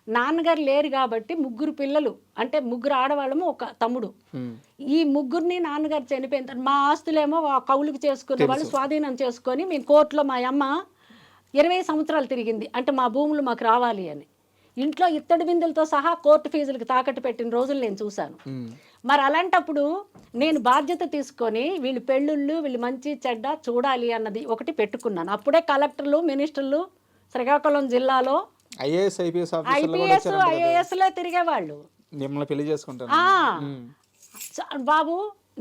నాన్నగారు లేరు కాబట్టి 3 పిల్లలు, అంటే 3 ఆడవాళ్ళము ఒక తమ్ముడు. ఈ 3ని నాన్నగారు చనిపోయిన తర్వాత మా ఆస్తులేమో కౌలుకు చేసుకున్న వాళ్ళు స్వాధీనం చేసుకొని మేము కోర్టులో మా అమ్మ 20 సంవత్సరాలు తిరిగింది, అంటే మా భూములు మాకు రావాలి అని. ఇంట్లో ఇత్తడి బిందులతో సహా కోర్టు ఫీజులకు తాకట్టు పెట్టిన రోజులు నేను చూశాను. మరి అలాంటప్పుడు నేను బాధ్యత తీసుకొని వీళ్ళు పెళ్ళిళ్ళు వీళ్ళు మంచి చెడ్డ చూడాలి అన్నది ఒకటి పెట్టుకున్నాను. అప్పుడే కలెక్టర్లు మినిస్టర్లు శ్రీకాకుళం జిల్లాలో ఐఏఎస్లే తిరిగేవాళ్ళు. మిమ్మల్ని పెళ్లి చేసుకుంటాను బాబు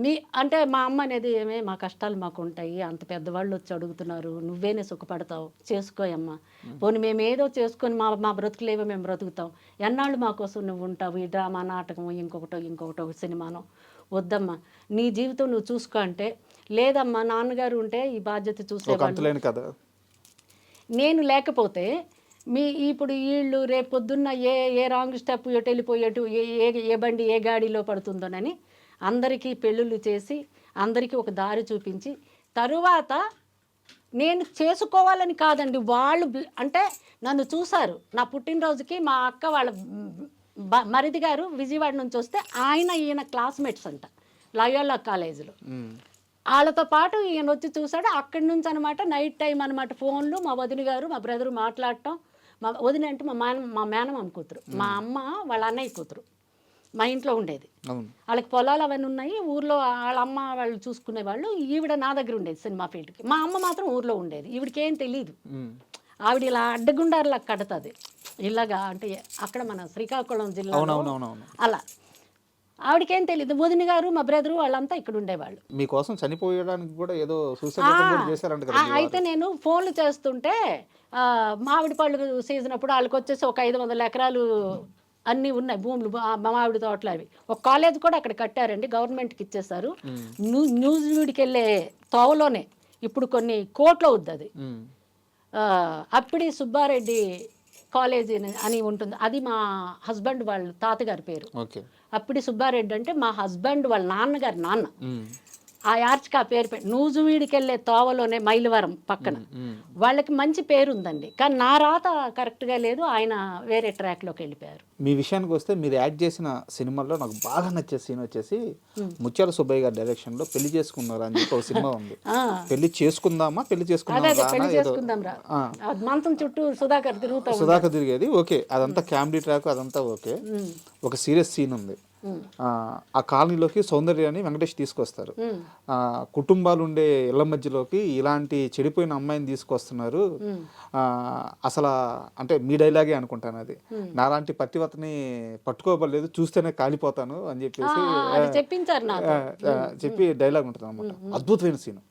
మీ అంటే మా అమ్మ అనేది ఏమే మా కష్టాలు మాకు ఉంటాయి, అంత పెద్దవాళ్ళు వచ్చి అడుగుతున్నారు, నువ్వేనే సుఖపడతావు, చేసుకోయమ్మా, పోనీ మేము ఏదో చేసుకొని మా బ్రతుకులేవో మేము బ్రతుకుతాం, ఎన్నాళ్ళు మా కోసం నువ్వు ఉంటావు, ఈ డ్రామా నాటకం ఇంకొకటో సినిమానో, వద్దమ్మా నీ జీవితం నువ్వు చూసుకో అంటే, లేదమ్మా నాన్నగారు ఉంటే ఈ బాధ్యత చూసేవాళ్ళు, కదా నేను లేకపోతే ఇప్పుడు వీళ్ళు రేపు పొద్దున్న ఏ రాంగ్ స్టెప్ ఎటు వెళ్ళిపోయేటు ఏ బండి ఏ గాడిలో పడుతుందోనని అందరికీ పెళ్ళిళ్ళు చేసి అందరికీ ఒక దారి చూపించి, తరువాత నేను చేసుకోవాలని కాదండి, వాళ్ళు అంటే నన్ను చూశారు. నా పుట్టినరోజుకి మా అక్క వాళ్ళ మరిది గారు విజయవాడ నుంచి వస్తే ఈయన క్లాస్మేట్స్ అంట లయోలా కాలేజీలో, వాళ్ళతో పాటు ఈయన వచ్చి చూశాడు. అక్కడి నుంచి అనమాట నైట్ టైం అనమాట ఫోన్లు, మా వదిన గారు మా బ్రదరు మాట్లాడటం. మా వదిన అంటే మా మేనమామ కూతురు, మా అమ్మ వాళ్ళ అన్నయ్య కూతురు, మా ఇంట్లో ఉండేది. వాళ్ళకి పొలాలు అవన్నీ ఉన్నాయి, ఊర్లో వాళ్ళ అమ్మ వాళ్ళు చూసుకునేవాళ్ళు. ఈవిడ నా దగ్గర ఉండేది సినిమా ఫీల్డ్కి. మా అమ్మ మాత్రం ఊర్లో ఉండేది. ఈవిడికి ఏం తెలియదు, ఆవిడ ఇలా అడ్డగుండారులా కడతాది ఇలాగా, అంటే అక్కడ మన శ్రీకాకుళం జిల్లా అలా. ఆవిడకేం తెలియదు. వదిన గారు మా బ్రదరు వాళ్ళంతా ఇక్కడ ఉండేవాళ్ళు. మీకోసం చనిపోయడానికి కూడా ఏదో సూసైడ్ చేశారంట కదా. అయితే నేను ఫోన్లు చేస్తుంటే మామిడి పళ్ళు సీజన్ అప్పుడు వాళ్ళకి వచ్చేసి ఒక 500 ఎకరాలు అన్నీ ఉన్నాయి భూములు, మామిడి తోటలు అవి. ఒక కాలేజ్ కూడా అక్కడ కట్టారండి, గవర్నమెంట్కి ఇచ్చేసారు. న్యూజివీడ్కి వెళ్ళే తోవలోనే ఇప్పుడు కొన్ని కోట్లు అవుద్ది అది. అప్పిడి సుబ్బారెడ్డి కాలేజీ అని ఉంటుంది, అది మా హస్బెండ్ వాళ్ళ తాతగారి పేరు. అప్పిడి సుబ్బారెడ్డి అంటే మా హస్బెండ్ వాళ్ళ నాన్నగారి నాన్న. ఆ యార్చ్కి ఆ పేరు నూజువీడికి వెళ్ళే తోవలోనే మైలవరం పక్కన. వాళ్ళకి మంచి పేరు ఉందండి, కానీ నా రాత కరెక్ట్గా లేదు, ఆయన వేరే ట్రాక్లోకి వెళ్ళిపోయారు. మీ విషయానికి వస్తే మీరు యాక్ట్ చేసిన సినిమాల్లో నాకు బాగా నచ్చే సీన్ వచ్చేసి ముత్యాల సుబ్బయ్య గారి డైరెక్షన్లో పెళ్లి చేసుకున్నారా అని చెప్పి ఒక సినిమా ఉంది. పెళ్లి చేసుకుందామా పెళ్లి చేసుకుందాం రా మంచం చుట్టూ సుధాకర్ తిరిగేది. ఓకే, అదంతా కామెడీ ట్రాక్, అదంతా ఓకే. ఒక సీరియస్ సీన్ ఉంది. ఆ కాలనీలోకి సౌందర్యాన్ని వెంకటేష్ తీసుకొస్తారు. కుటుంబాలు ఉండే ఇళ్ల మధ్యలోకి ఇలాంటి చెడిపోయిన అమ్మాయిని తీసుకొస్తున్నారు. అసలు అంటే మీ డైలాగే అనుకుంటాను అది, నాలాంటి పతివతని పట్టుకోబడలేదు, చూస్తేనే కాలిపోతాను అని చెప్పేసి చెప్పి డైలాగ్ ఉంటుంది అనమాట. అద్భుతమైన సీన్.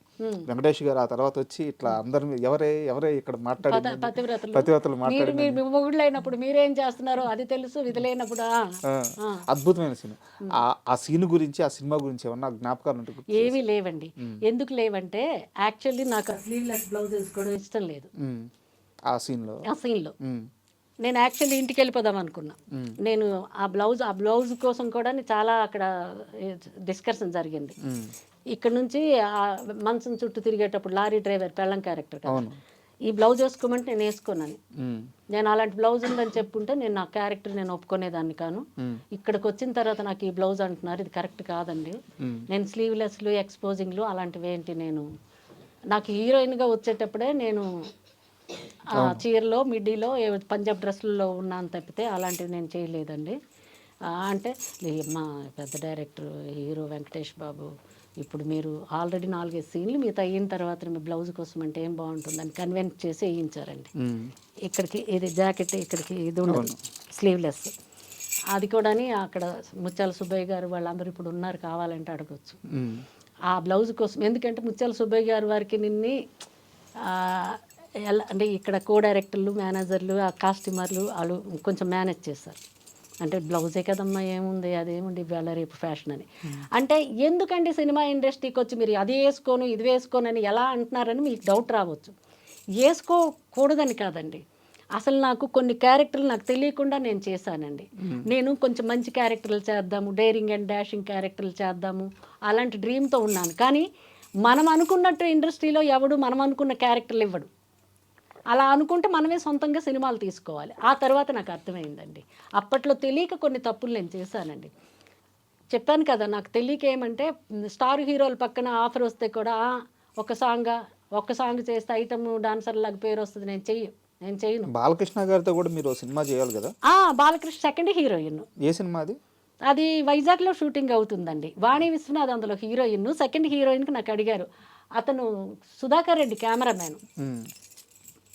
వెంకటేష్ గారు ఆ తర్వాత వచ్చి ఇట్లా అందరిని ఎవరే ఇక్కడ మాట్లాడి పతివ్రతలు మొగుళ్ళు అయినప్పుడు మీరేం చేస్తున్నారు అది తెలుసు, ఇది లేనప్పుడు. అద్భుతమైన సీన్. ఆ సీన్ గురించి, ఆ సినిమా గురించి ఏమన్నా జ్ఞాపకాలు ఉంటాయి? ఏమీ లేవండి. ఎందుకు లేవంటే యాక్చువల్లీ నాకు స్లీవ్లెస్ బ్లౌజ్ వేసుకోవడం ఇష్టం లేదు. ఆ సీన్లో నేను యాక్చువల్లీ ఇంటికి వెళ్ళిపోదాం అనుకున్నా. నేను ఆ బ్లౌజ్ కోసం కూడా చాలా అక్కడ డిస్కషన్ జరిగింది. ఇక్కడ నుంచి మంచం చుట్టూ తిరిగేటప్పుడు లారీ డ్రైవర్ పెళ్ళం క్యారెక్టర్ కదా, ఈ బ్లౌజ్ వేసుకోమంటే నేను వేసుకున్నాను. నేను అలాంటి బ్లౌజ్ ఉందని చెప్పుంటే నేను నా క్యారెక్టర్ నేను ఒప్పుకునేదాన్ని కాను. ఇక్కడికి వచ్చిన తర్వాత నాకు ఈ బ్లౌజ్ అంటున్నారు, ఇది కరెక్ట్ కాదండి. నేను స్లీవ్లెస్లు ఎక్స్పోజింగ్లు అలాంటివి ఏంటి, నాకు హీరోయిన్గా వచ్చేటప్పుడే నేను చీరలో మిడ్డీలో పంజాబ్ డ్రెస్సుల్లో ఉన్నాను తప్పితే అలాంటివి నేను చేయలేదండి. అంటే మా పెద్ద డైరెక్టర్ హీరో వెంకటేష్ బాబు, ఇప్పుడు మీరు ఆల్రెడీ 4-5 సీన్లు మీతో అయిన తర్వాత మీ బ్లౌజ్ కోసం అంటే ఏం బాగుంటుందని కన్వెన్స్ చేసి వేయించారండి. ఇక్కడికి ఇది జాకెట్, ఇక్కడికి ఇది ఉండదు స్లీవ్లెస్. అది కూడా అక్కడ ముత్యాల సుబ్బయ్య గారు వాళ్ళందరూ ఇప్పుడు ఉన్నారు, కావాలంటే అడగచ్చు ఆ బ్లౌజ్ కోసం. ఎందుకంటే ముత్యాల సుబ్బయ్య గారు వారికి ఎలా అంటే ఇక్కడ కో డైరెక్టర్లు, మేనేజర్లు, ఆ కాస్ట్యూమర్లు వాళ్ళు కొంచెం మేనేజ్ చేస్తారు. అంటే బ్లౌజే కదమ్మా, ఏముంది అదేముంది ఇవాళ రేపు ఫ్యాషన్ అని. అంటే ఎందుకంటే సినిమా ఇండస్ట్రీకి వచ్చి మీరు అది వేసుకోను ఇది వేసుకోనని ఎలా అంటున్నారని మీకు డౌట్ రావచ్చు. వేసుకోకూడదని కాదండి, అసలు నాకు కొన్ని క్యారెక్టర్లు నాకు తెలియకుండా నేను చేశానండి. నేను కొంచెం మంచి క్యారెక్టర్లు చేద్దాము, డైరింగ్ అండ్ డాషింగ్ క్యారెక్టర్లు చేద్దాము అలాంటి డ్రీమ్తో ఉన్నాను. కానీ మనం అనుకున్నట్టు ఇండస్ట్రీలో ఎవడు మనం అనుకున్న క్యారెక్టర్లు ఇవ్వడు. అలా అనుకుంటే మనమే సొంతంగా సినిమాలు తీసుకోవాలి. ఆ తర్వాత నాకు అర్థమైందండి, అప్పట్లో తెలియక కొన్ని తప్పులు నేను చేశానండి. చెప్పాను కదా, నాకు తెలియక ఏమంటే స్టార్ హీరోల పక్కన ఆఫర్ వస్తే కూడా ఒక్క సాంగ్ చేస్తే ఐటమ్ డాన్సర్ లాగా పేరు వస్తుంది, నేను చేయను. బాలకృష్ణ గారితో కూడా మీరు సినిమా చేయాలి కదా? Balakrishna second heroine. ఏ సినిమా అది? అది వైజాగ్లో షూటింగ్ అవుతుందండి. వాణి విశ్వనాథ్ అందులో హీరోయిన్. సెకండ్ హీరోయిన్కి నాకు అడిగారు, అతను సుధాకర్ రెడ్డి కెమెరామ్యాన్,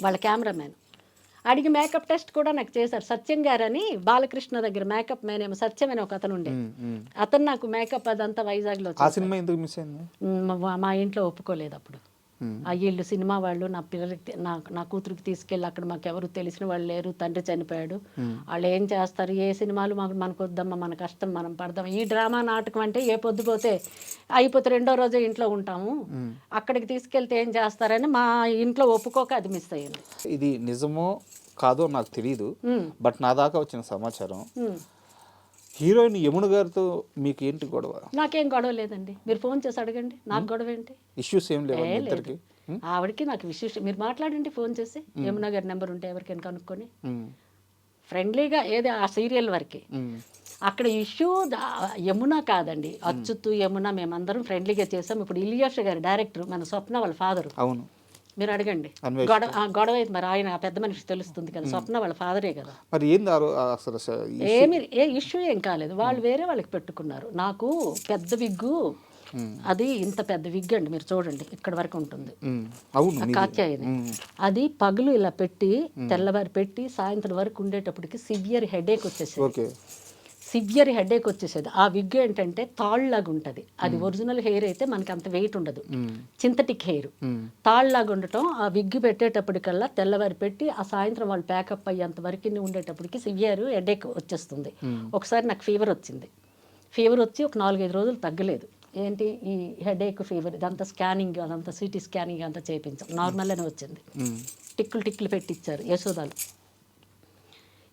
వాళ్ళ కెమెరామ్యాన్. అడిగి మేకప్ టెస్ట్ కూడా నాకు చేశారు. సత్యం గారని బాలకృష్ణ దగ్గర మేకప్ మ్యాన్ ఏమో సత్యం అని ఒక అతను ఉండే, అతను నాకు మేకప్ అదంతా వైజాగ్లో ఆ సినిమా ఎందుకు మిస్ అయింది? మా ఇంట్లో ఒప్పుకోలేదు అప్పుడు. అయ్యిళ్ళు సినిమా వాళ్ళు నా పిల్లలకి నా కూతురికి తీసుకెళ్ళి అక్కడ మాకు ఎవరు తెలిసిన వాళ్ళు లేరు, తండ్రి చనిపోయాడు, వాళ్ళు ఏం చేస్తారు, ఏ సినిమాలు మనకు వద్దమ్మా, మన కష్టం మనం పడదాం, ఈ డ్రామా నాటకం అంటే ఏ పొద్దుపోతే అయిపోతే రెండో రోజే ఇంట్లో ఉంటాము, అక్కడికి తీసుకెళ్తే ఏం చేస్తారని మా ఇంట్లో ఒప్పుకోక అది మిస్ అయ్యింది. ఇది నిజమో కాదో నాకు తెలియదు, బట్ నా దాకా వచ్చిన సమాచారం హీరోయిన్ యమున గారితో మీకు ఏంటి గొడవ? నాకేం గొడవ లేదండి, మీరు ఫోన్ చేసి అడగండి, నాకు గొడవ ఏంటి? ఇష్యూస్ ఏం లేవు ఇద్దరికి? ఆవిడకి నాకు విశేషం, మీరు మాట్లాడండి ఫోన్ చేసి, యమున గారి నెంబర్ ఉంటే ఎవరికైనా కనుక్కొని ఫ్రెండ్లీగా, ఏది ఆ సీరియల్ వరకే. అక్కడ ఇష్యూ యమున కాదండి, అచ్యుత్ యమున మేమందరం ఫ్రెండ్లీగా చేసాం. ఇప్పుడు ఇలియాష్ గారు డైరెక్టర్, మన స్వప్న వాళ్ళ ఫాదరు, అవును, మీరు అడగండి. గొడవ అయితే మరి ఆయన పెద్ద మనిషి తెలుస్తుంది కదా, స్వప్న వాళ్ళ ఫాదరే కదా. మరి ఏంది అసలు ఏ ఇష్యూ ఏం కాలేదు, వాళ్ళు వేరే వాళ్ళకి పెట్టుకున్నారు. నాకు పెద్ద విగ్గు, అది ఇంత పెద్ద విగ్ అండి, మీరు చూడండి ఇక్కడ వరకు ఉంటుంది కాత్యాయని, అది పగులు ఇలా పెట్టి తెల్లవారి పెట్టి సాయంత్రం వరకు ఉండేటప్పటికి సివియర్ హెడేక్ వచ్చేసేది. సివియర్ హెడేక్ వచ్చేసేది. ఆ విగ్ ఏంటంటే తాళ్ళలాగా ఉంటుంది, అది ఒరిజినల్ హెయిర్ అయితే మనకి అంత వెయిట్ ఉండదు, సింథటిక్ హెయిర్ తాళ్ళలాగా ఉండటం. ఆ విగ్ పెట్టేటప్పటికల్లా తెల్లవారి పెట్టి ఆ సాయంత్రం వాళ్ళు ప్యాకప్ అయ్యేంత వరకు ఉండేటప్పటికి సివియర్ హెడేక్ వచ్చేస్తుంది. ఒకసారి నాకు ఫీవర్ వచ్చింది, ఫీవర్ వచ్చి ఒక 4-5 రోజులు తగ్గలేదు. ఏంటి ఈ హెడేక్ ఫీవర్, ఇదంతా స్కానింగ్, అదంతా సిటీ స్కానింగ్ అంతా చేయించాం, నార్మల్గానే వచ్చింది. టిక్కులు పెట్టించారు యశోదాలు.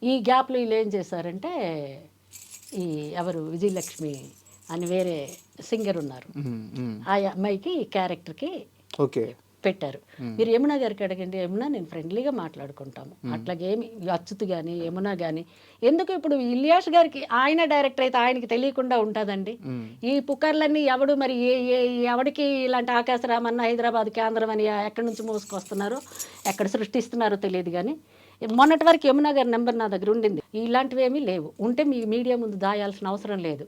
ఈ గ్యాప్లో వీళ్ళు ఏం చేశారంటే, ఈ ఎవరు విజయలక్ష్మి అని వేరే సింగర్ ఉన్నారు, ఆ అమ్మాయికి ఈ క్యారెక్టర్కి పెట్టారు. మీరు యమున గారికి అడగండి, యమున నేను ఫ్రెండ్లీగా మాట్లాడుకుంటాము, అట్లాగేమి అచ్యుత్ కానీ యమున కానీ ఎందుకు. ఇప్పుడు ఇలియాష్ గారికి ఆయన డైరెక్టర్ అయితే ఆయనకి తెలియకుండా ఉంటుందండి ఈ పుకార్లన్నీ. ఎవడు మరి ఎవడికి ఇలాంటి ఆకాశరామన్న హైదరాబాద్ కేంద్రం అని ఎక్కడి నుంచి మోసుకొస్తున్నారో ఎక్కడ సృష్టిస్తున్నారో తెలియదు. కానీ మొన్నటి వరకు యమున గారి నెంబర్ నా దగ్గర ఉండింది, ఇలాంటివి ఏమీ లేవు. ఉంటే మీ మీడియా ముందు దాయాల్సిన అవసరం లేదు.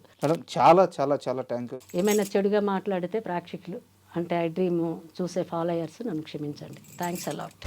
చాలా చాలా చాలా థ్యాంక్ యూ. ఏమైనా చెడుగా మాట్లాడితే ప్రేక్షకులు అంటే ఐ డ్రీమ్ చూసే ఫాలోయర్స్ నన్ను క్షమించండి. Thanks a lot.